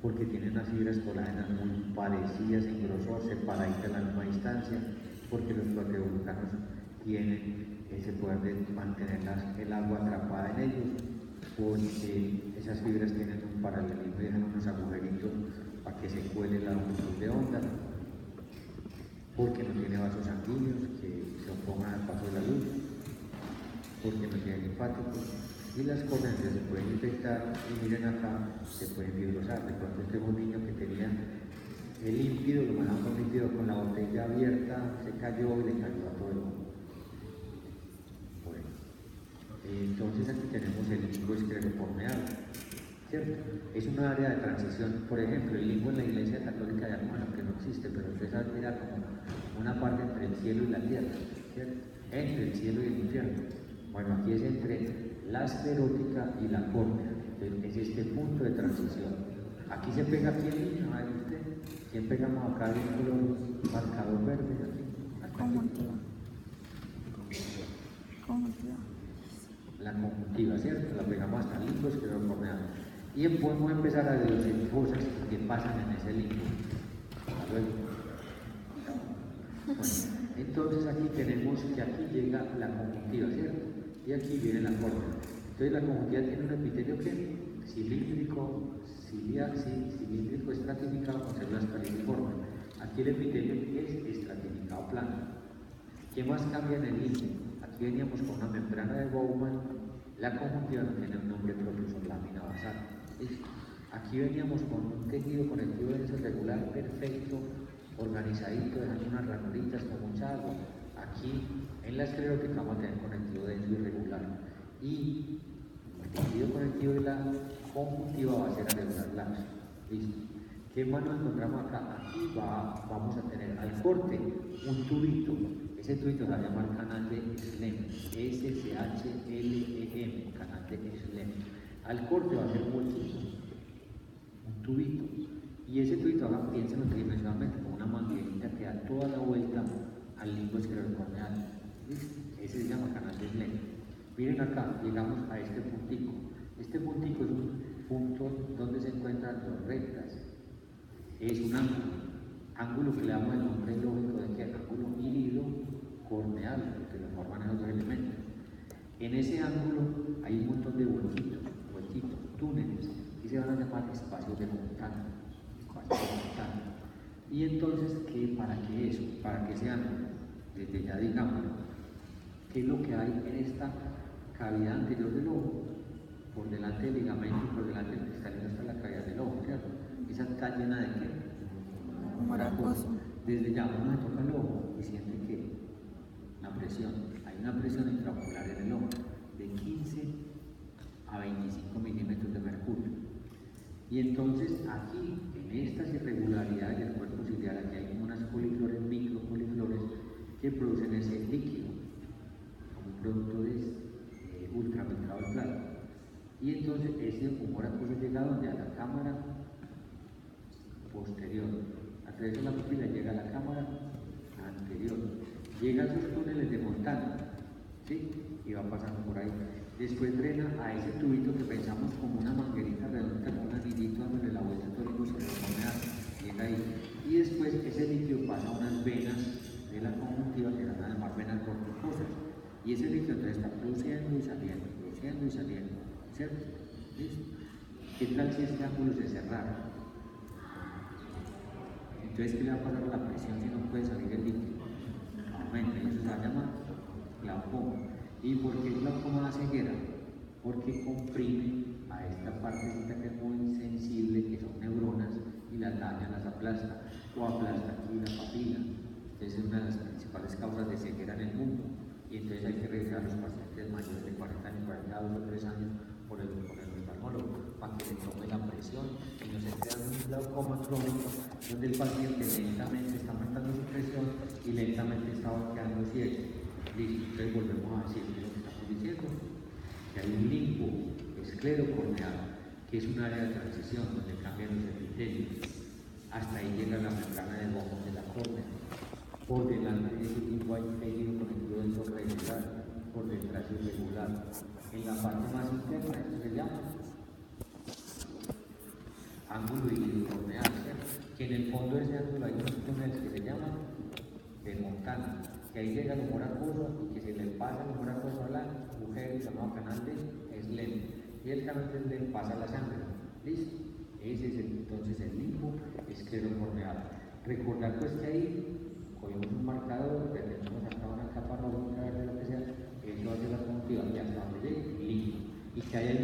Porque tiene unas fibras colágenas muy parecidas en grosor, separaditas a la misma distancia, porque los proteoglucanos tienen ese poder de mantener el agua atrapada en ellos, porque esas fibras tienen un paralelismo y dejan unos agujeritos para que se cuele la longitud de onda, porque no tiene vasos sanguíneos que se opongan al paso de la luz, porque no tiene linfáticos. Y las córneas se pueden infectar y miren acá, se pueden fibrosar. De pronto tengo un niño que tenía el límpido, lo mandamos con límpido con la botella abierta, se cayó y le cayó a todo el mundo. Bueno, entonces aquí tenemos el limbo esclerocorneal, ¿cierto? Es una área de transición. Por ejemplo, el limbo en la Iglesia Católica de Armagh, que no existe, pero entonces era como una parte entre el cielo y la tierra, ¿cierto? Entre el cielo y el infierno. Bueno, aquí es entre la esclerótica y la córnea. Entonces, es este punto de transición. Aquí se pega aquí el niño, ¿sabe usted? Siempre pegamos acá el color marcador verde, aquí. Conjuntiva. Conjuntiva. La conjuntiva, ¿cierto? La pegamos hasta el limbo esclerocorneal. Y podemos empezar a deducir cosas que pasan en ese limbo. Hasta luego. Bueno, entonces aquí tenemos que aquí llega la conjuntiva, ¿cierto? Y aquí viene la córnea. Entonces la conjuntiva tiene un epitelio que cilíndrico, cilíndrico estratificado con células caliciformes. Aquí el epitelio es estratificado plano. ¿Qué más cambia en el limbo? Aquí veníamos con una membrana de Bowman, la conjuntiva no tiene un nombre propio, son lámina basal. Aquí veníamos con un tejido conectivo denso regular perfecto, organizadito, dejando unas ranuritas con mucha agua. Aquí en la esclerótica vamos a tener conectivo denso irregular. Y el tejido conectivo de la conjuntiva va a ser areolar laxo. ¿Listo? ¿Qué más nos encontramos acá? Aquí vamos a tener al corte un tubito. Ese tubito se va a llamar canal de Schlemm. SCHLEM, canal de Schlemm. Al corte va a ser un huequito, un tubito. Y ese tubito, ahora piénsenlo tridimensionalmente como una manguerita que da toda la vuelta al limbo esclerocorneal. Ese se llama canal de Schlemm. Miren acá, llegamos a este puntico. Este puntico es un punto donde se encuentran dos rectas. Es un ángulo que le damos el nombre lógico de que es ángulo híbrido corneal, que lo forman esos dos elementos. En ese ángulo hay un montón de huequitos, túneles, y se van a llamar espacios de Montana. Y entonces, ¿para qué eso? Para que sean, desde ya digamos, ¿qué es lo que hay en esta cavidad anterior del ojo? Por delante del ligamento y por delante del cristalino está la cavidad del ojo, ¿cierto? Esa está llena de qué? Moracoso. Desde ya uno se toca el ojo y siente que la presión, hay una presión intraocular en el ojo de 15 a 25 milímetros de mercurio. Y entonces aquí, en estas irregularidades del cuerpo ciliar, aquí hay como unas poliflores, micropoliflores, que producen ese líquido, como un producto de ultrafiltrado de plasma. Y entonces ese humor acuoso llega donde a la cámara posterior, a través de la pupila llega a la cámara anterior, llega a sus túneles de Montana, ¿sí? Y va pasando por ahí. Después drena a ese tubito que pensamos como una manguerita redonda, con un anillito dándole la vuelta a todo el músculo corneal, llega ahí. Y después ese líquido pasa a unas venas de la conjuntiva que se van a llamar venas corticosas. Y ese líquido entonces está produciendo y saliendo, ¿cierto? ¿Listo? ¿Qué tal si este ángulo se cerrara? Entonces, ¿qué le va a pasar a la presión si no puede salir el líquido? Aumenta, y eso se va a llamar glaucoma. ¿Y por qué glaucoma da ceguera? Porque comprime a esta partecita que es muy sensible, que son neuronas, y las daña, las aplasta, o aplasta aquí la papila. Entonces es una de las principales causas de ceguera en el mundo. Y entonces hay que revisar a los pacientes mayores de 40 años, 42 o 3 años por el oftalmólogo para que le tome la presión y no se crea un glaucoma crónico donde el paciente lentamente está aumentando su presión y lentamente está quedando ciego. Listo, entonces volvemos a decir lo que estamos diciendo, que hay un limbo esclerocorneal, que es un área de transición donde cambian los epitelios. Hasta ahí llega la membrana de boca de la córnea. Por delante de ese limbo hay un tejido conectivo del regular, por detrás irregular. En la parte más interna, esto se llama ángulo híbrido-corneal, que en el fondo de ese ángulo hay unos túneles que se llaman de Montana, que ahí llega el humor acuoso y que se le pasa el humor acuoso al agujero llamado canal de Schlemm, y el canal de Schlemm pasa a la sangre. ¿Listo? Ese es entonces el limbo esclerocorneal. Recordar pues que ahí cogemos un marcador, tenemos acá una capa roja, una verde, lo que sea, eso va a ser la conjuntiva y hasta donde llegue, limbo. Y que ahí hay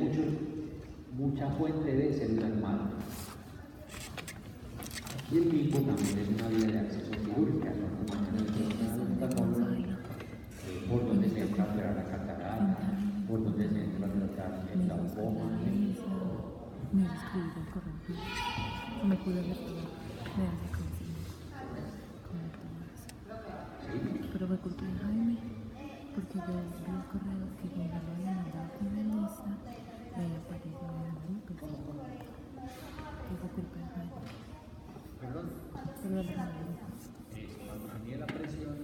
mucha fuente de células madre. Y el limbo también es una vía de acceso quirúrgica, por donde se entra a operar la catarata, por donde se entra a tratar el glaucoma. Me escribí el correo. Me pude ver todo. Me hace pero me culpé a Jaime porque yo vi el correo que cuando lo había mandado con la lista me apareció en el grupo. Yo culpé a Jaime. ¿Perdón? Perdón, Jaime. A mí la presión.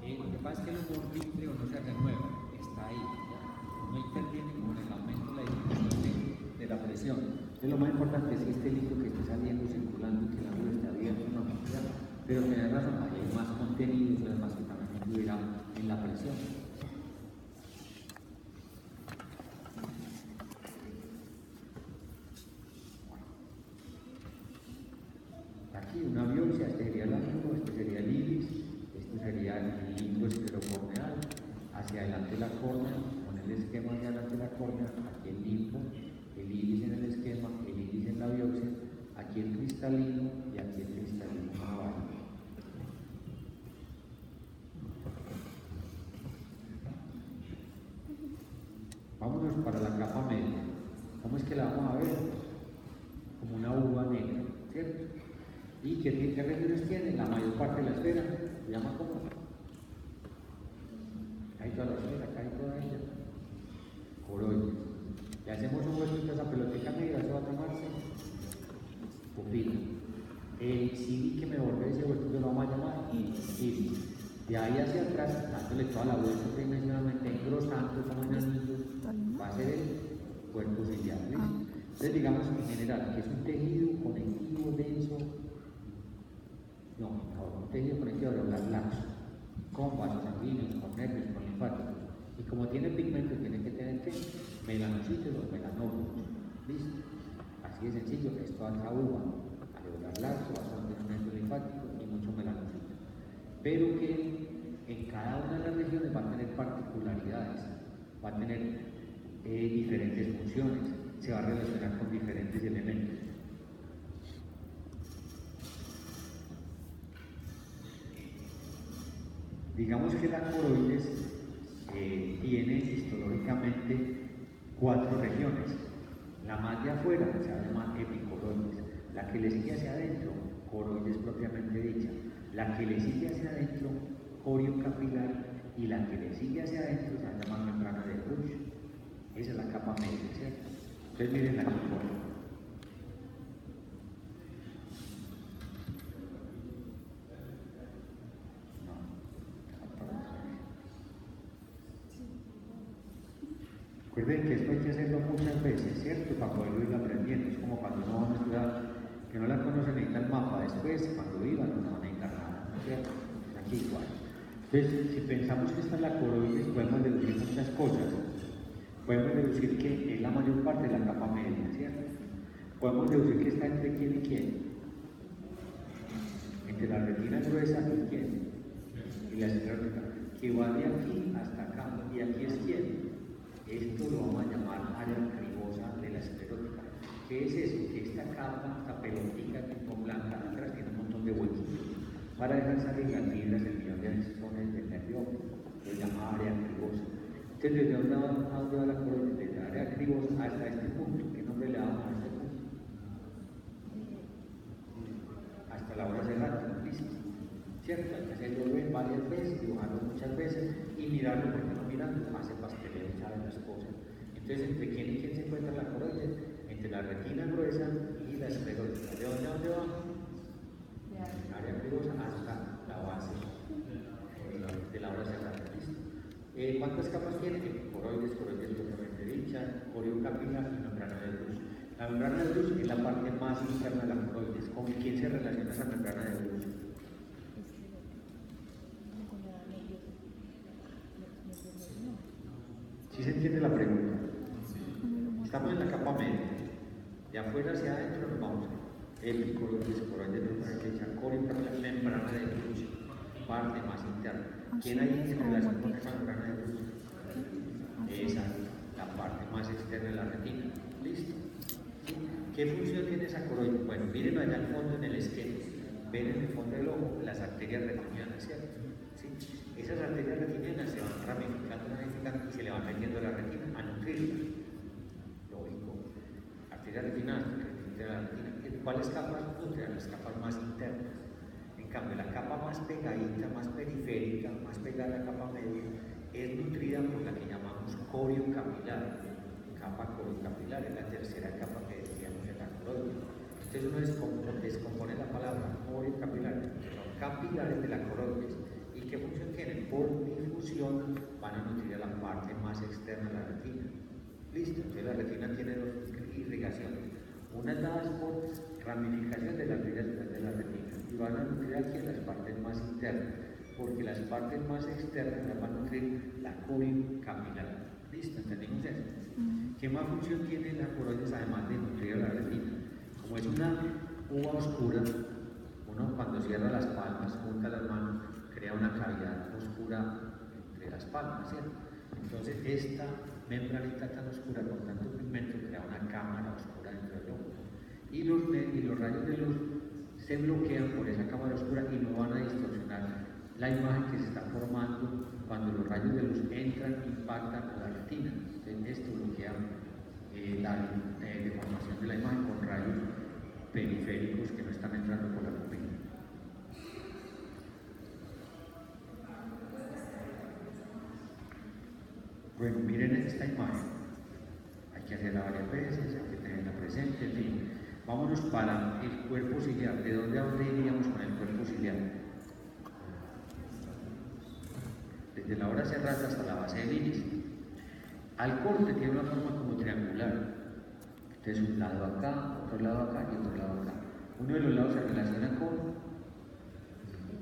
Lo que pasa es que el humor vítreo no se renueva, está ahí. No interviene como en el aumento de la disminución de la presión. Entonces, lo más importante es que este líquido que esté saliendo, circulando, y que el ángulo esté abierto, no, pero tenés razón, hay más contenido, entonces más que también influirá en la presión. Aquí una biopsia, este sería el ángulo, este sería el iris, este sería el limbo esclerocorneal, hacia adelante la córnea, con el esquema hacia adelante la córnea, aquí el limbo, el iris en el esquema, el iris en la biopsia, aquí el cristalino y aquí el cristalino abajo. la vamos a ver como una uva negra, ¿cierto? ¿Y qué regiones tiene? La mayor parte de la esfera se llama como. Acá hay toda la esfera, acá hay toda ella. Coroides. Le hacemos un hueso a esa pelotica negra, eso va a tomarse pupila. El CD que me volvió ese hueso lo vamos a llamar iris. De ahí hacia atrás, dándole toda la vuelta tridimensionalmente, engrosando como en anillo, va a ser el cuerpo ciliar. Entonces, digamos en general, que es un tejido conectivo denso, un tejido conectivo regular laxo, con vasos sanguíneos, con nervios, con linfáticos. Y como tiene pigmento, tiene que tener ¿qué? Melanocitos o melanócitos. ¿Listo? Así de sencillo, que es toda esa uva, alveolar laxo, vasos sanguíneos linfáticos y mucho melanocito. Pero que en cada una de las regiones va a tener particularidades, va a tener diferentes funciones, se va a relacionar con diferentes elementos. Digamos que la coroides tiene histológicamente 4 regiones. La más de afuera se llama epicoroides, la que le sigue hacia adentro, coroides propiamente dicha, la que le sigue hacia adentro, corio capilar, y la que le sigue hacia adentro se llama membrana de Bruch. Esa es la capa media, ¿cierto? Entonces miren la forma. Recuerden que esto hay que hacerlo muchas veces, ¿cierto? Para poderlo ir aprendiendo. Es como cuando uno va a una ciudad que no la conoce, necesita el mapa. Después, cuando viva, no van a necesitar nada, ¿cierto? Aquí igual. Entonces, si pensamos que esta es la coroides, podemos deducir muchas cosas. Podemos deducir que es la mayor parte de la capa media, ¿cierto? Podemos deducir que está entre quién y quién. Entre la retina gruesa y quién. Y la esclerótica. Que va de aquí hasta acá. ¿Y aquí es quién? Esto lo vamos a llamar área cribosa de la esclerótica. ¿Qué es eso? Que esta capa, esta pelotica tipo blanca, atrás tiene un montón de huequitos para dejar salir las fibras del millón de axones del nervio óptico. Se llama área cribosa. Entonces, ¿desde dónde va la coroides? Desde la área cribosa hasta este punto. ¿Qué nombre le damos a este punto? Hasta la hora cerrada, ¿listo? ¿Cierto? Hay que hacerlo varias veces, dibujarlo muchas veces y mirarlo, porque no mirando hace pasteleo, saben las cosas. Entonces, ¿entre quién y quién se encuentra la coroides? Entre la retina gruesa y la esclerótica. ¿De dónde va? Área cribosa hasta la base de la hora cerrada. ¿Listo? ¿Cuántas capas tiene? Coroides propiamente dicha, corio capilar y membrana de Bruch. La membrana de Bruch es la parte más interna de la coroides. ¿Con quién se relaciona esa membrana de Bruch? ¿Sí se entiende la pregunta? Estamos en la capa media. De afuera hacia adentro nos vamos. Epicoroides, coroides, membrana de dicha, corio capilar, membrana de Bruch, parte más interna. ¿Quién hay en relación con esa membrana de Bruch? Esa, la parte más externa de la retina. ¿Listo? ¿Qué función tiene esa coroide? Bueno, miren allá al fondo en el esquema. Ven en el fondo del ojo las arterias retinianas, ¿cierto? ¿Sí? Esas arterias retinianas se van ramificando y se le van metiendo a la retina a nutrirla. Lógico. Arterias retinianas, la retina. ¿Cuáles capas nutren? Las capas más internas. En cambio, la capa más pegadita, más periférica, más pegada a la capa media, es nutrida por la que llamamos corio capilar. Capa coriocapilar es la tercera capa que decíamos en la coroide. Entonces uno descompone la palabra coriocapilar, son capilares de la coroides. ¿Y qué función tienen? Por difusión van a nutrir a la parte más externa de la retina. Listo, entonces la retina tiene dos irrigaciones. Unas dadas por ramificación de las arterias de la retina y van a nutrir aquí en las partes más internas, porque las partes más externas las van a nutrir la coriocapilar. ¿Listo? ¿Entendimos eso? ¿Qué más función tiene la coroides además de nutrir a la retina? Como es una uva oscura, uno cuando cierra las palmas, junta las manos, crea una cavidad oscura entre las palmas, ¿cierto? Entonces esta membranita tan oscura con tanto pigmento crea una cámara oscura dentro del ojo. Y los rayos de luz se bloquean por esa cámara oscura y no van a distorsionar la imagen que se está formando cuando los rayos de luz entran, impactan a la retina. Entonces esto bloquea deformación de la imagen con rayos periféricos que no están entrando por la pupila. Bueno, miren esta imagen. Hay que hacerla varias veces, hay que tenerla presente, en fin. Vámonos para el cuerpo ciliar. ¿De dónde a dónde iríamos con el cuerpo ciliar? Desde la hora cerrada hasta la base del iris. Al corte tiene una forma como triangular. Entonces un lado acá, otro lado acá y otro lado acá. Uno de los lados se relaciona con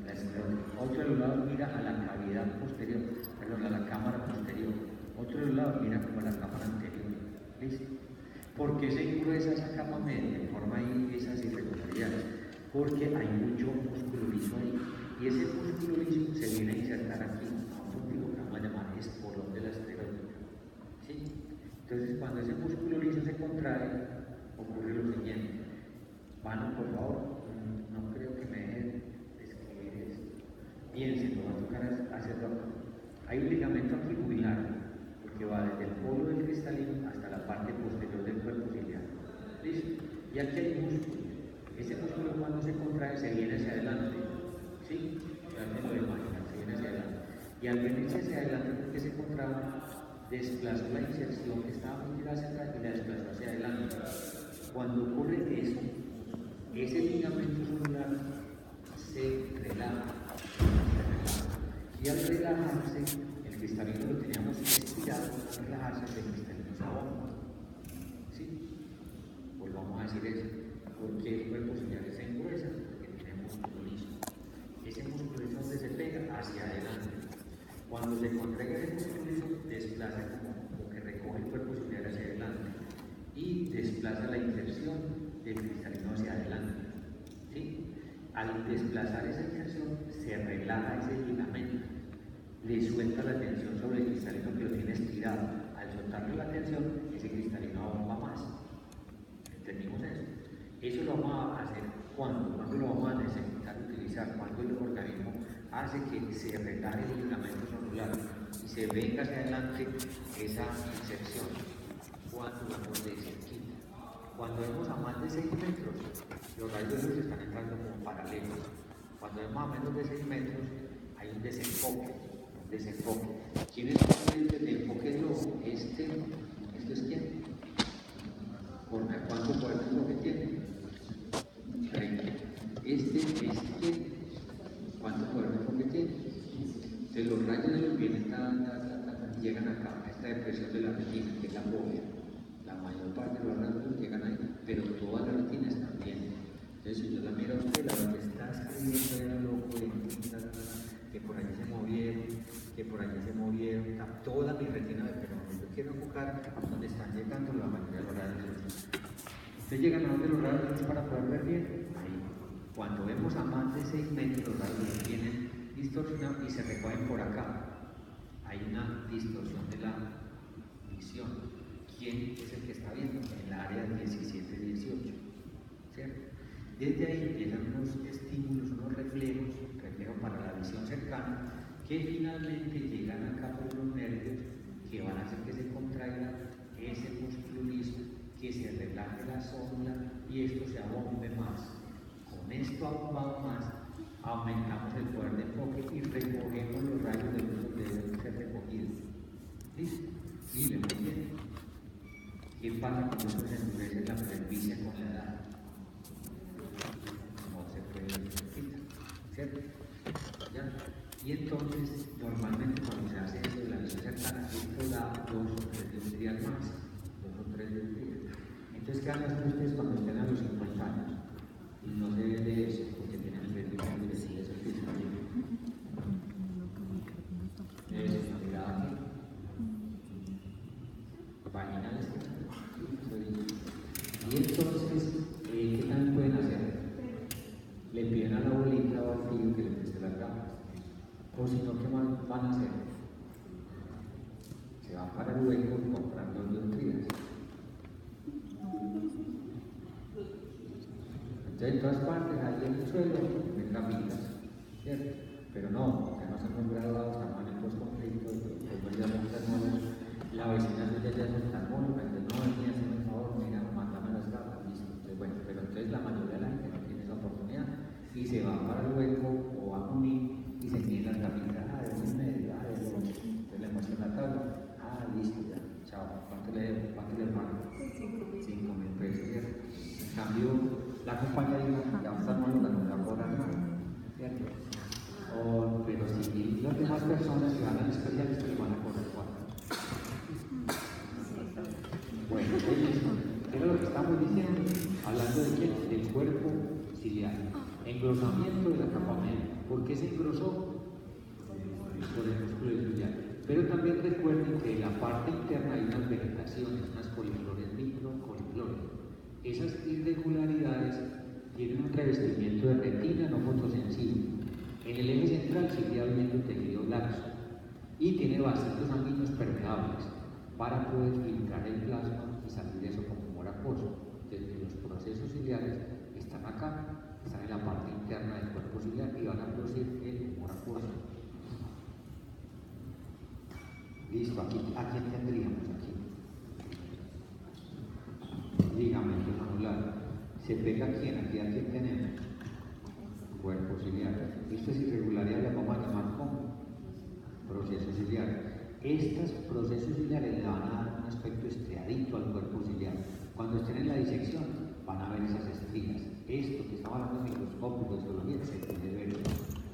la esclerosis. Otro de los lados mira a la cavidad posterior, perdón, a la cámara posterior. Otro de los lados mira como a la cámara anterior. ¿Listo? ¿Por qué se engruesa esa capa media? Forma ahí esas irregularidades. Porque hay mucho músculo liso ahí. Y ese músculo liso se viene a insertar aquí, a un punto que vamos a llamar espolón de la esclerótica. ¿Sí? Entonces, cuando ese músculo liso se contrae, ocurre lo siguiente. Vano, por favor, no creo que me dejen describir eso. Bien, se lo va a tocar hacerlo acá. Hay un ligamento aquí muy largo, porque va desde el polo del cristalino hasta la parte posterior del cuerpo ciliar. ¿Listo? Y aquí hay músculo. Ese músculo cuando se contrae se viene hacia adelante. ¿Sí? Realmente lo imaginan, se viene hacia adelante. Y al venirse hacia adelante, porque se contrae, desplazó la inserción que estaba muy tirada hacia atrás y la desplazó hacia adelante. Cuando ocurre eso, ese ligamento celular se relaja. Y al relajarse, el cristalino lo teníamos estirado, al relajarse, el cristalino se abomba. ¿Sí? Volvamos a decir eso. ¿Por qué el cuerpo ciliar se engruesa? Porque tiene músculo liso. Ese músculo liso donde se pega hacia adelante. Cuando se contrae ese músculo liso, desplaza como que recoge el cuerpo ciliar hacia adelante y desplaza la inserción del cristalino hacia adelante. ¿Sí? Al desplazar esa inserción, se relaja ese ligamento, le suelta la tensión sobre el cristalino que lo tiene estirado. Al soltarle la tensión, ese cristalino abomba más. ¿Entendimos eso? Eso lo vamos a hacer cuando lo vamos a necesitar utilizar, cuando el organismo hace que se relaje el ligamento celular y se venga hacia adelante esa inserción. Cuando vamos de cerquita. Cuando vemos a más de 6 metros, los rayos de luz están entrando como paralelos. Cuando vemos a menos de 6 metros, hay un desenfoque. ¿Quién es el de enfoque rojo? ¿Esto es quién? ¿Cuánto poder de enfoque tiene? 30. ¿Este es quién? ¿Cuánto poder de enfoque tiene? Entonces los rayos de luz vienen, llegan acá, a esta depresión de la retina, que es la fobia. La mayor parte de los rayos de luz llegan ahí, pero todas las retinas también. Entonces si yo la miro a usted, la que está escribiendo era loco, que por allí se movieron, toda mi retina de pero yo quiero enfocar donde están llegando la mayoría de los rayos de luz. Ustedes llegan a donde los rayos de luz para poder ver bien, ahí. Cuando vemos a más de 6 metros, los rayos de luz vienen distorsionados y se recogen por acá. Hay una distorsión de la visión. ¿Quién es el que está viendo? El área 17-18, ¿cierto? Desde ahí empiezan unos estímulos, unos reflejos para la visión cercana, que finalmente llegan acá por los nervios, que van a hacer que se contraiga ese músculo liso, que se relaje la zona y esto se abombe más. Con esto abombado más, aumentamos el poder de enfoque y recogemos los rayos de luz que deben ser recogidos. ¿Listo? Miren, bien. ¿Qué pasa cuando esto se endurece la presbicia con la edad? No se puede ver, ¿cierto? ¿Ya? Y entonces, normalmente cuando se hace esto de la visión cercana, esto da 2 o 3 días más. 2 o 3 días. Entonces, ¿qué hagan ustedes cuando estén a los 50 años? Y no se ve de eso, porque tienen el ritmo de decir eso que está bien. Eso, una mirada aquí. Vaginales. Y entonces, ¿qué también pueden hacer? Le piden a la abuelita o al tío que le preste las gafas. O si no, ¿qué más van a hacer? Se van para el hueco y compran 2 dioptrías. Entonces, en todas partes, ahí en el suelo, ven gafitas, ¿cierto? Pero no, ya no estamos graduados, estamos en estos conflictos, pues ya no estamos, la vecina suya ya es oftalmóloga, entonces no, venía, hazme un favor, mira, cambio, la compañía dijo, ya va a estar malo, no va a cobrar nada, ¿cierto? Pero si las demás personas que van al especialista le van a cobrar 4. Bueno, entonces, ¿qué es lo que estamos diciendo? Hablando de quién? Del cuerpo ciliar. Engrosamiento de la capa media. ¿Por qué se engrosó? Por el músculo ciliar. Pero también recuerden que en la parte interna hay unas vegetaciones, unas coliflores micro, coliflores. Esas irregularidades tienen un revestimiento de retina no fotosensible. En el eje central sigue habiendo tejido laxo y tiene vasitos sanguíneos permeables para poder filtrar el plasma y salir eso como humor acuoso. Entonces, los procesos ciliares están acá, están en la parte interna del cuerpo ciliar y van a producir el humor acuoso. Listo, aquí, ¿a quién tendríamos aquí? Ligamento anular. ¿Se pega a quién? Aquí a quién tenemos. Cuerpo ciliar. Estas irregularidades las vamos a llamar como procesos ciliares. Estos procesos ciliares le van a dar un aspecto estriadito al cuerpo ciliar. Cuando estén en la disección van a ver esas estrías. Esto que estamos hablando de microscópico, de histología, se puede ver.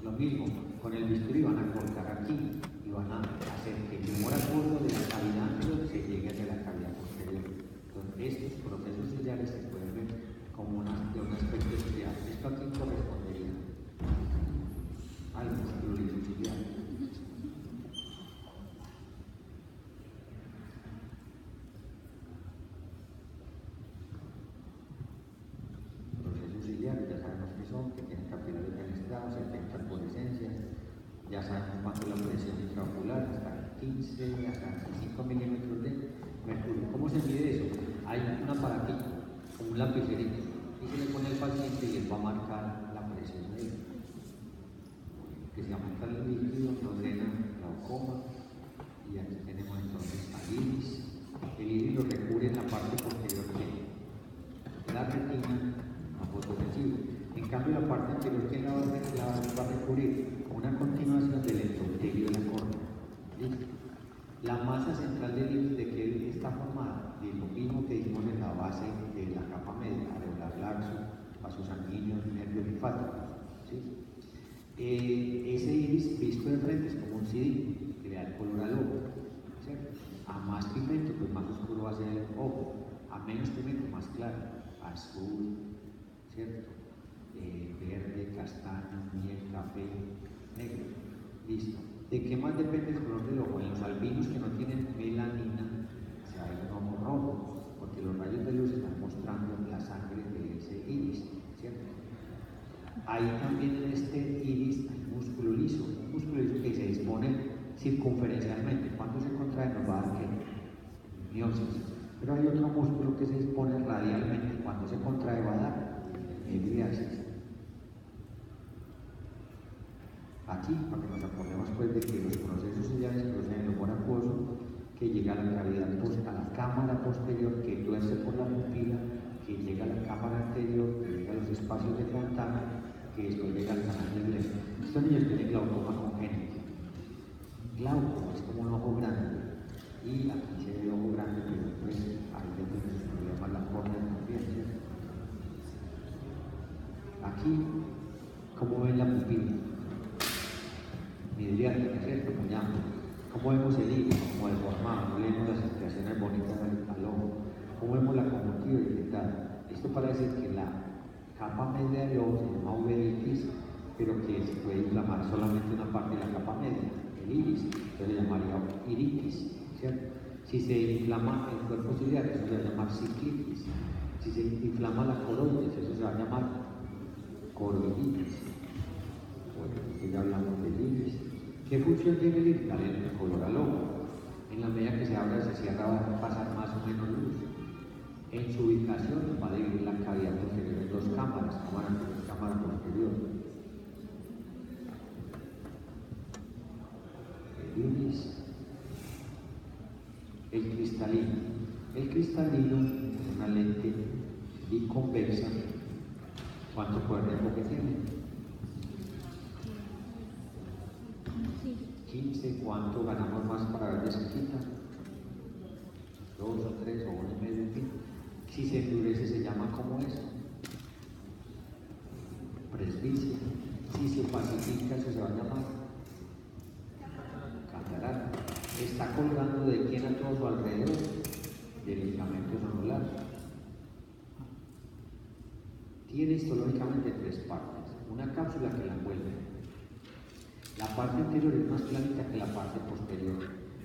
Lo mismo, con el bisturí van a cortar aquí y van a hacer que el humor acuoso de la cavidad anterior se llegue hacia la cavidad posterior. Entonces, estos procesos ciliares se pueden ver como de un aspecto estriado. Esto aquí correspondería al músculo liso ciliar. Procesos ciliares, ya sabemos qué son, que tienen capilares fenestrados, 70 arborescencias, ya sabemos cuánto es la presión intraocular, hasta 15, hasta 5 milímetros de mercurio. ¿Cómo se mide eso? Hay un aparatito, como un lapicerito, y se le pone al paciente y él va a marcar la presión de él. Que se aumenta el líquido, nos drena la glaucoma, y aquí tenemos entonces al iris. El iris lo recubre en la parte posterior de la retina no fotosensible. En cambio, la parte anterior que la va a recubrir una continuación del endotelio de la córnea. ¿Listo? La masa central del iris, ¿de qué está formada? De lo mismo que dijimos en la base de la capa media, areolar laxo, vasos sanguíneos, nervios linfáticos. ¿Sí? Ese iris visto de frente es como un CD que le da el color al ojo. ¿Cierto? A más pigmento, pues más oscuro va a ser el ojo. A menos pigmento, más claro. Azul, ¿cierto? Verde, castaño, miel, café, negro. Listo. ¿De qué más depende el color del ojo? En los albinos que no tienen melanina, se ve un ojo rojo, porque los rayos de luz están mostrando la sangre de ese iris, ¿cierto? Ahí también en este iris hay músculo liso, un músculo liso que se dispone circunferencialmente. Cuando se contrae nos va a dar miosis. Pero hay otro músculo que se dispone radialmente. Cuando se contrae va a dar epidiasis. Aquí, para que nos acordemos pues de que los procesos ciliares producen el humor acuoso que llega a la cavidad a la cámara posterior, que tuerce por la pupila, que llega a la cámara anterior, que llega a los espacios de Fontana, que después llega al canal del Bled. Estos niños tienen glaucoma congénito. Glaucoma es como un ojo grande, y aquí se ve el ojo grande, pero pues ahí ya tiene sus problemas la córnea también, ¿cierto? Aquí, ¿cómo ven la pupila? Midriática, ¿cierto? Muy amplio. ¿Cómo vemos el iris? Como deformado, no leemos las expresiones bonitas al ojo. ¿Cómo vemos la conjuntiva irritada? Esto para decir que la capa media del ojo se llama uveitis, pero que se puede inflamar solamente una parte de la capa media, el iris, entonces le llamaría iritis, ¿cierto? Si se inflama el cuerpo ciliar, eso se va a llamar ciclitis. Si se inflama la coroides, eso se va a llamar coroiditis. Bueno, ya hablamos del iris. ¿Qué función tiene el iris? Darle el color al ojo. En la medida que se abra y se cierra va a pasar más o menos luz. En su ubicación va a dividir la cavidad posterior en dos cámaras, cámara anterior y cámara posterior. El iris. El cristalino. El cristalino es una lente biconvexa. ¿Cuánto poder de enfoque tiene? 15, ¿cuánto ganamos más para ver de cerquita? 2 o 3 o 1,5, en fin. Si se endurece se llama como eso, va a llamar catarata. Está colgando de quién a todo su alrededor, del ligamento anular. Tiene histológicamente tres partes, una cápsula que la envuelve. La parte anterior es más planita que la parte posterior.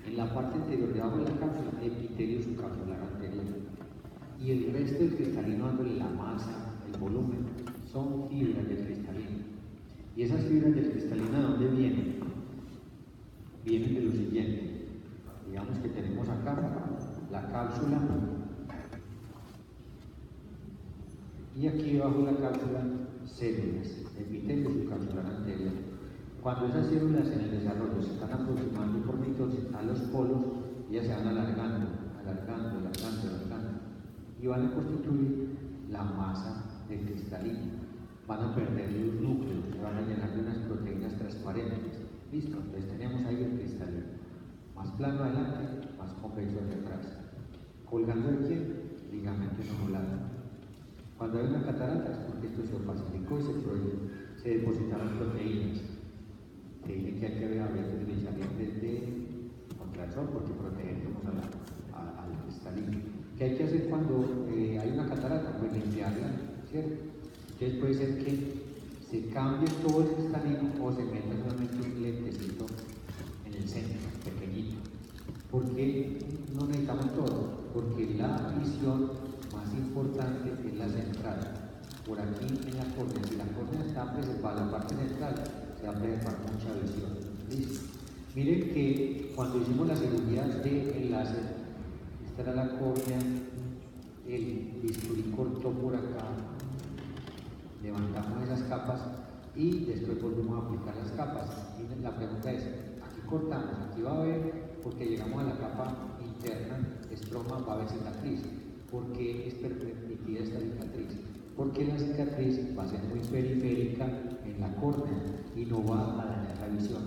En la parte anterior, debajo de la cápsula, epitelio subcapsular anterior. Y el resto del cristalino, dándole la masa, el volumen, son fibras del cristalino. ¿Y esas fibras del cristalino de dónde vienen? Vienen de lo siguiente. Digamos que tenemos acá la cápsula y aquí debajo de la cápsula células, epitelio subcapsular anterior. Cuando esas células en el desarrollo se están aproximando por mitosis a los polos, ellas se van alargando y van a constituir la masa del cristalino. Van a perder los núcleos, se van a llenar de unas proteínas transparentes. Listo, entonces tenemos ahí el cristalino. Más plano adelante, más convexo hacia atrás. ¿Colgando de quién? Ligamento anular. Cuando hay una catarata es porque esto se opacificó y se depositaron proteínas. Te dije que hay que ver a veces contra el sol porque protegemos al cristalino. ¿Qué hay que hacer cuando hay una catarata? Pues limpiarla, ¿cierto? Entonces puede ser que se cambie todo el cristalino o se meta solamente un lentecito en el centro, pequeñito. ¿Por qué no necesitamos todo? Porque la visión más importante es la central. Por aquí en la córnea, si la córnea está preservada, la parte central, se va a preservar mucha visión. ¿Listo? Miren que cuando hicimos las cirugías de láser, esta era la córnea, el bisturí cortó por acá, levantamos esas capas y después volvemos a aplicar las capas. Y la pregunta es, aquí cortamos, aquí va a haber, porque llegamos a la capa interna, estroma, va a haber cicatriz. ¿Por qué es permitida esta cicatriz? Porque la cicatriz va a ser muy periférica en la córnea y no va a dañar la visión.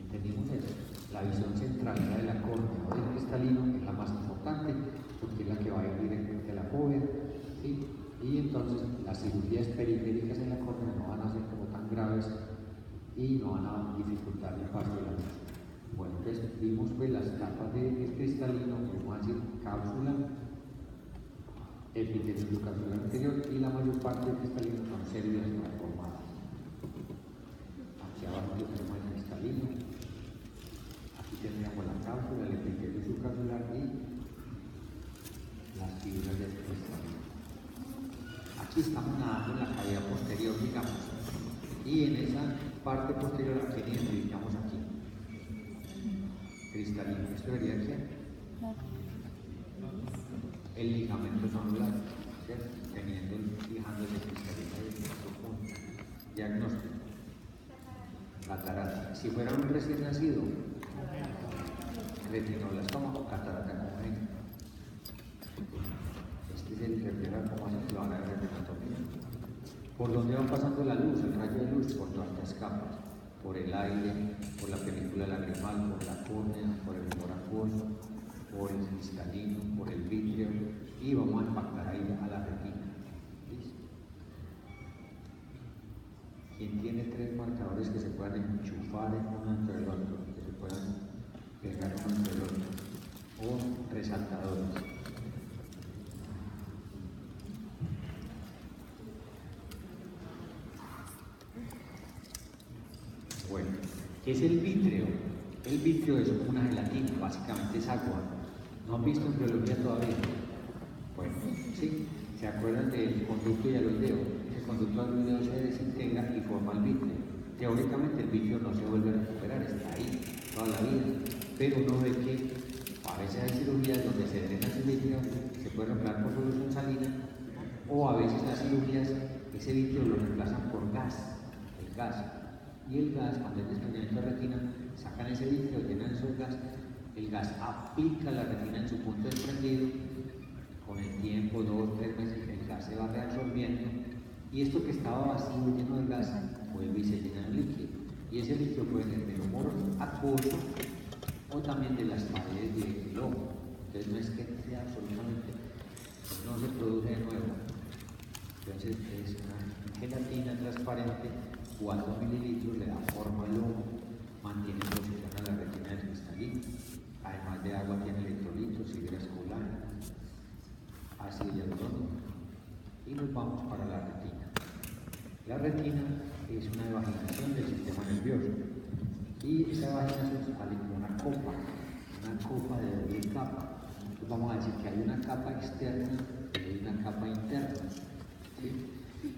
¿Entendimos eso? La visión central, la de la córnea o del cristalino, es la más importante porque es la que va a ir directamente a la fóvea, ¿sí? Y entonces las cirugías periféricas en la córnea no van a ser como tan graves y no van a dificultar el paso de la luz. Bueno, entonces vimos pues las capas del cristalino, vamos a decir cápsula, epitelio subcapsular anterior y la mayor parte del cristalino son células transformadas. Aquí abajo tenemos el cristalino, aquí tenemos la cápsula, el epitelio subcapsular y las fibras del cristalino. Aquí estamos nadando en la cavidad posterior, digamos, y en esa parte posterior aquí identificamos aquí cristalino. ¿Esto debería ser? El ligamento anular, ¿cierto? Fijando ese cristalino de nuestro punto. Diagnóstico. Catarata. Si fuera un recién nacido, retinoblastoma o catarata congénita. Este es el tercer como se lo van a ver retinotomía. ¿Por dónde va pasando la luz? El rayo de luz por todas las capas. Por el aire, por la película lagrimal, por la córnea, por el humor acuoso, por el cristalino, por el vítreo, y vamos a impactar ahí a la retina. ¿Listo? ¿Quién tiene tres marcadores que se puedan enchufar uno entre el otro, que se puedan pegar uno entre el otro? O resaltadores. Bueno, ¿qué es el vítreo? El vítreo es como una gelatina, básicamente es agua. ¿No han visto en biología todavía? Bueno, sí, ¿se acuerdan del conducto hialoideo? El conducto hialoideo se desintegra y forma el vítreo. Teóricamente el vítreo no se vuelve a recuperar, está ahí toda la vida, pero uno ve que a veces hay cirugías donde se drena ese vítreo, se puede reemplazar por solución salina, o a veces las cirugías, ese vítreo lo reemplazan por gas, el gas. Y el gas, cuando hay desprendimiento de retina, sacan ese vítreo, llenan esos gas, el gas aplica la retina en su punto desprendido, con el tiempo, 2 o 3 meses, el gas se va reabsorbiendo, y esto que estaba vacío, lleno de gas, vuelve y se llena de líquido. Y ese líquido puede ser del humor acuoso o también de las paredes del ojo. Entonces no es que sea absolutamente, no se produce de nuevo. Entonces es una gelatina transparente 4 mililitros, le da forma al ojo, mantiene en posición a la retina del cristalino. Además de agua tiene electrolitos, fibras colanas, ácido hialurónico. Y nos vamos para la retina. La retina es una evaginación del sistema nervioso. Y esa evaginación sale como una copa de doble capa. Entonces vamos a decir que hay una capa externa y hay una capa interna. ¿Sí?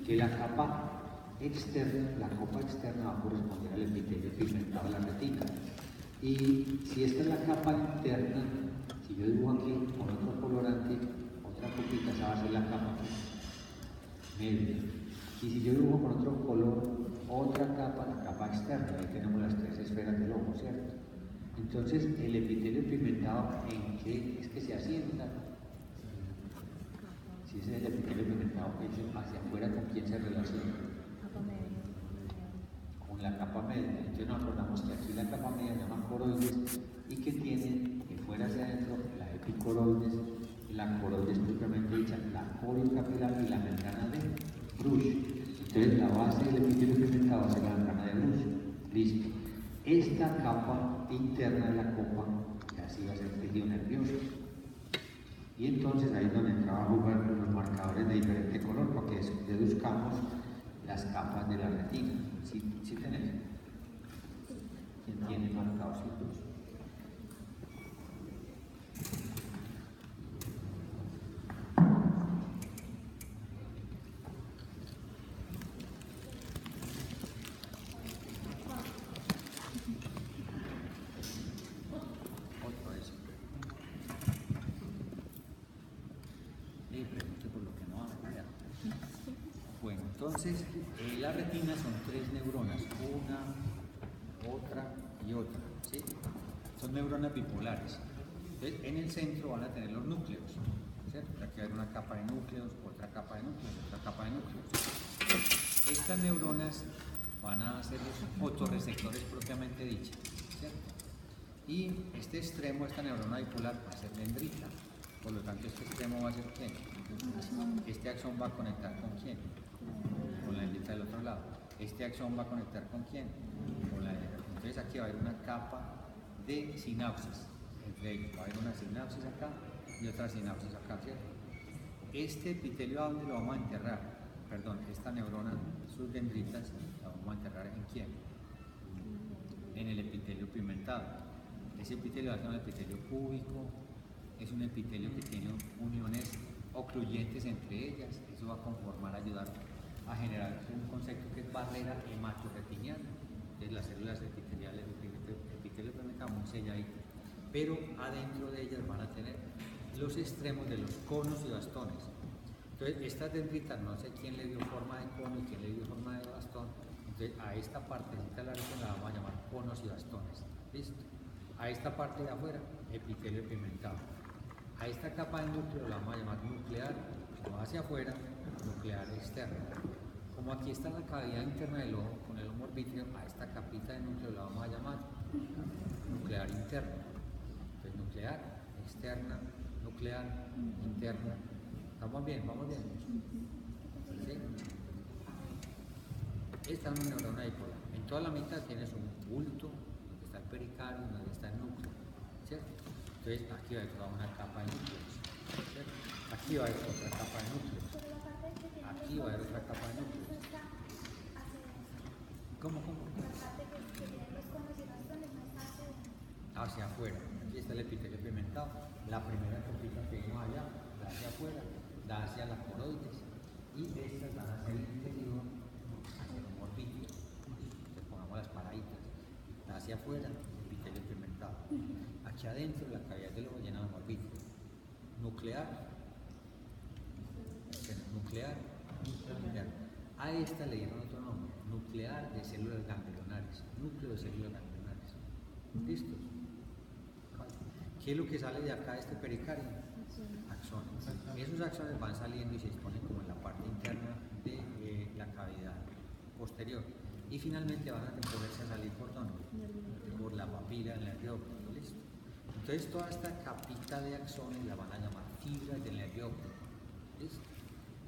Que la capa externa, la copa externa va a corresponder al epitelio pigmentado de la retina. Y si esta es la capa interna, si yo dibujo aquí con otro colorante, otra copita, esa va a ser la capa media. Y si yo dibujo con otro color, otra capa, la capa externa, ahí tenemos las 3 esferas del ojo, ¿cierto? Entonces, el epitelio pigmentado, ¿en qué es que se asienta? Si ese es el epitelio pigmentado, hacia afuera, ¿con quién se relaciona? Con la capa media. Entonces nos acordamos que aquí la capa media se llama coroides y que tiene de fuera hacia adentro la epicoroides, la coroides propiamente dicha, la coriocapilar y la membrana de Bruch. Entonces la base del epitelio pigmentado va a ser la membrana de Bruch. Listo. Esta capa interna de la copa ya sí va a ser tejido nervioso. Y entonces ahí es donde entraba a jugar los marcadores de diferente color para que deduzcamos las capas de la retina. ¿Sí tenés? ¿Quién tiene marcados los? Otro es. Y pregunte por lo que no habla. Bueno, entonces la retina son 3 neuronas, una, otra y otra, ¿sí? Son neuronas bipolares. Entonces, en el centro van a tener los núcleos, ¿cierto? Aquí va a haber una capa de núcleos, otra capa de núcleos, otra capa de núcleos. Estas neuronas van a ser los fotorreceptores propiamente dichos, ¿cierto? Y este extremo de esta neurona bipolar va a ser dendrita, por lo tanto este extremo va a ser ¿quién? Este axón va a conectar con ¿quién? Con la dendrita del otro lado. Este axón va a conectar con ¿quién? Con la dendrita. Entonces aquí va a haber una capa de sinapsis entre ellos. Va a haber una sinapsis acá y otra sinapsis acá, ¿cierto? Este epitelio, ¿a dónde lo vamos a enterrar? Perdón, esta neurona, sus dendritas, la vamos a enterrar ¿en quién? En el epitelio pigmentado. Ese epitelio va a ser un epitelio cúbico, es un epitelio que tiene uniones ocluyentes entre ellas. Eso va a conformar, ayudar a generar un concepto que es barrera hematorretiniana. Entonces las células epiteliales del epitelio pigmentado muy selladitas, pero adentro de ellas van a tener los extremos de los conos y bastones. Entonces estas dendritas, no sé quién le dio forma de cono y quién le dio forma de bastón. Entonces a esta partecita de la retina la vamos a llamar conos y bastones. ¿Listo? A esta parte de afuera, epitelio pigmentado. A esta capa de núcleo la vamos a llamar nuclear, como hacia afuera, nuclear externo. Como aquí está la cavidad interna del ojo, con el humor vítreo, a esta capita de núcleo la vamos a llamar nuclear interno. Entonces nuclear, externa, nuclear, interna. ¿Estamos bien? ¿Vamos bien? ¿Sí? Esta es una neurona bipolar. En toda la mitad tienes un bulto, donde está el pericardio, donde está el núcleo, ¿cierto? Entonces aquí va a haber toda una capa de núcleos, ¿cierto? Aquí va a haber otra capa de núcleos. Aquí va a haber otra capa de núcleos. ¿Cómo? Hacia afuera. Aquí está el epitelio pigmentado. La primera copita que vimos allá, da hacia afuera, da hacia la coroides. Y estas van hacia el interior, hacia el humor vítreo. Entonces pongamos las paraditas. Da hacia afuera, epitelio pigmentado. Aquí adentro, la cavidad del ojo llena de humor vítreo. Nuclear. Nuclear. A esta le dieron otro nombre, nuclear de células ganglionares, núcleo de células ganglionares. ¿Listos? ¿Qué es lo que sale de acá de este pericardio? Axones. Esos axones van saliendo y se disponen como en la parte interna de la cavidad posterior. Y finalmente van a poderse salir por dónde? Por la papila del nervio óptico. ¿Listo? Entonces toda esta capita de axones la van a llamar fibras del nervio óptico. ¿Listo?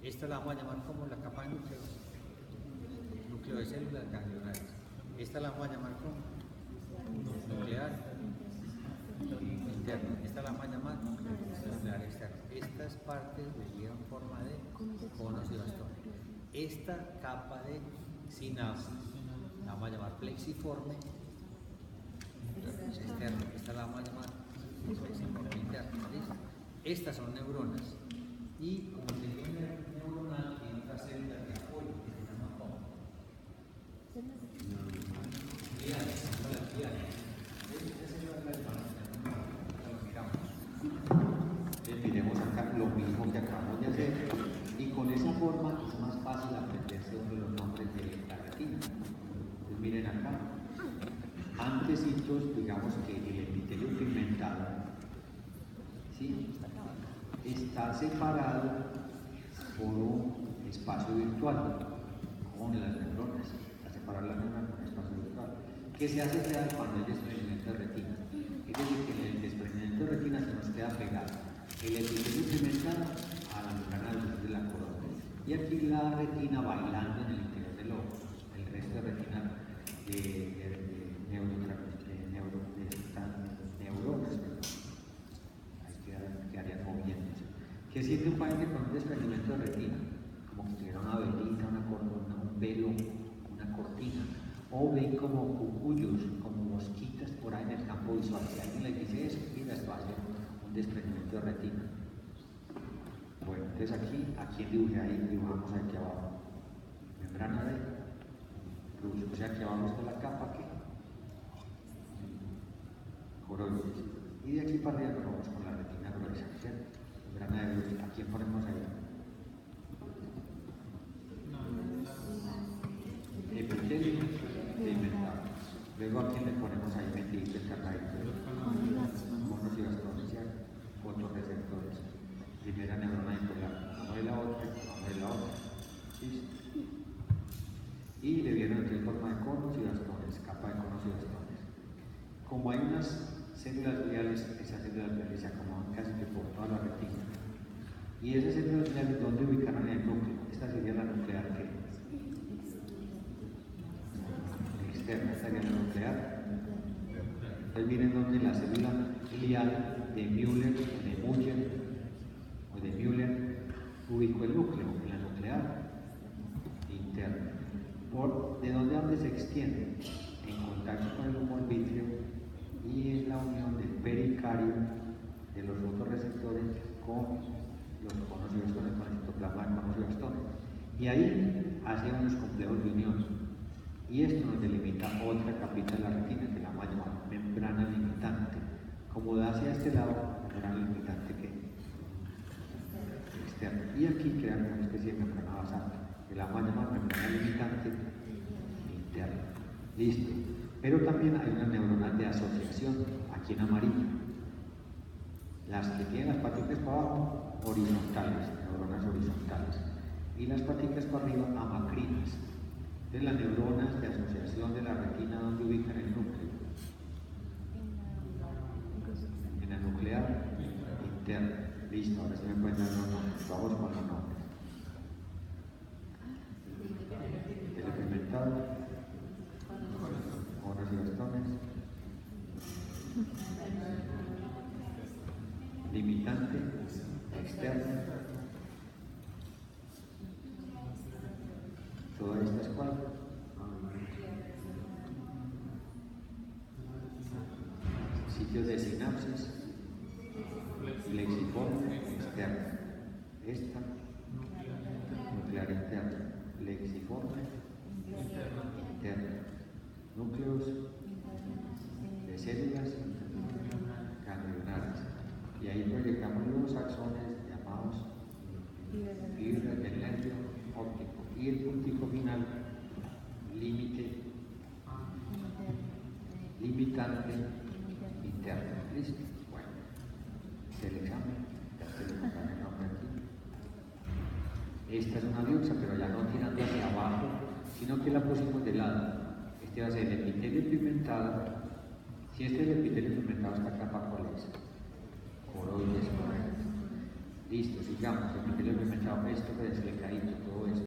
Esta la vamos a llamar como la capa de núcleos. núcleo de células ganglionares. Esta la vamos a llamar como nuclear interno. Esta la vamos a llamar nuclear externo. Estas partes recibieron forma de conos y bastones. Esta capa de sinapsis la vamos a llamar plexiforme externo. Esta la vamos a llamar plexiforme interno. ¿Listo? Estas son neuronas. Y como tenía neuronal, tiene otra célula de apoyo que se llama como gliales. Miremos acá lo mismo que acabamos de hacer, y con esa forma es más fácil aprenderse uno de los nombres de la retina. Entonces miren acá, antecitos, digamos que el epitelio pigmentado, ¿sí?, está separado por un espacio virtual con las neuronas, está separada la neurona con un espacio virtual, que se hace real cuando hay desprendimiento de retina. Es decir, que en el desprendimiento de retina se nos queda pegado el epitelio pigmentado a la membrana de la corona, y aquí la retina bailando en el interior del ojo, el resto de retina neuronas, ahí quedarían moviéndose. ¿Qué siente un paciente con un desprendimiento de retina? Como que tuviera una velita, una corona, un velo, una cortina, o ven como cucuyos, como mosquitas por ahí en el campo visual. Si alguien le dice eso, mira, esto hace un desprendimiento de retina. Bueno, entonces aquí dibujé ahí, dibujamos aquí abajo membrana de luz, o sea, aquí abajo está la capa que coroides, y de aquí para arriba nos vamos con la retina gruesa, ¿cierto? Membrana de luz. ¿A quién ponemos ahí? Epitelio pigmentado. Luego a quién le ponemos ahí metido el cargadito, monos y bastones, fotorreceptores. Primera neurona bipolar, vamos de la otra, vamos de la otra. ¿Sí? Y le vieron en forma de conos y bastones, capa de conos y bastones. Como hay unas células gliales, esas células gliales se acomodan casi que por toda la retina. Y esas células gliales, ¿dónde ubicaron en el núcleo? Esta sería la nuclear que externa, esta sería la nuclear. Entonces miren dónde la célula glial de Müller ubicó el núcleo, en la nuclear interna. ¿De dónde se extiende? En contacto con el humor vítreo y en la unión del pericardio de los fotorreceptores con los conos y bastones, con el citoplasma de conos y bastones. Y ahí hace unos complejos de unión. Y esto nos delimita otra capita de la retina que la vamos a llamar membrana limitante. Como da hacia este lado, membrana limitante que externa. Y aquí crean una especie de membrana basal, que la vamos a llamar membrana limitante interna. Listo. Pero también hay unas neuronas de asociación, aquí en amarillo. Las que tienen las paticas para abajo, horizontales, neuronas horizontales. Y las paticas para arriba, amacrinas. Entonces las neuronas de asociación de la retina, ¿dónde ubican el núcleo? En la nuclear interna. Listo, ahora sí me pueden dar los nombres. Vamos con los nombres. El pigmentado, conos y bastones, limitante, externa. Todas estas cuatro. Sitios de sinapsis, plexiforme externa. Esta, nuclear interna. Plexiforme interna. Núcleos de células ganglionares. Y ahí proyectamos los axones llamados fibras del nervio óptico. Y el puntico final, límite, limitante interno. ¿Listo? Bueno, es el examen, ya se le pone el nombre aquí. Esta es una biopsia, pero ya no tirando hacia abajo, sino que la pusimos de lado. Este va a ser el epitelio pigmentado. Si este es el epitelio pigmentado, esta capa, ¿cuál es? Coroides, correcto. Listo, sigamos. El epitelio pigmentado, esto que es el caído, todo esto.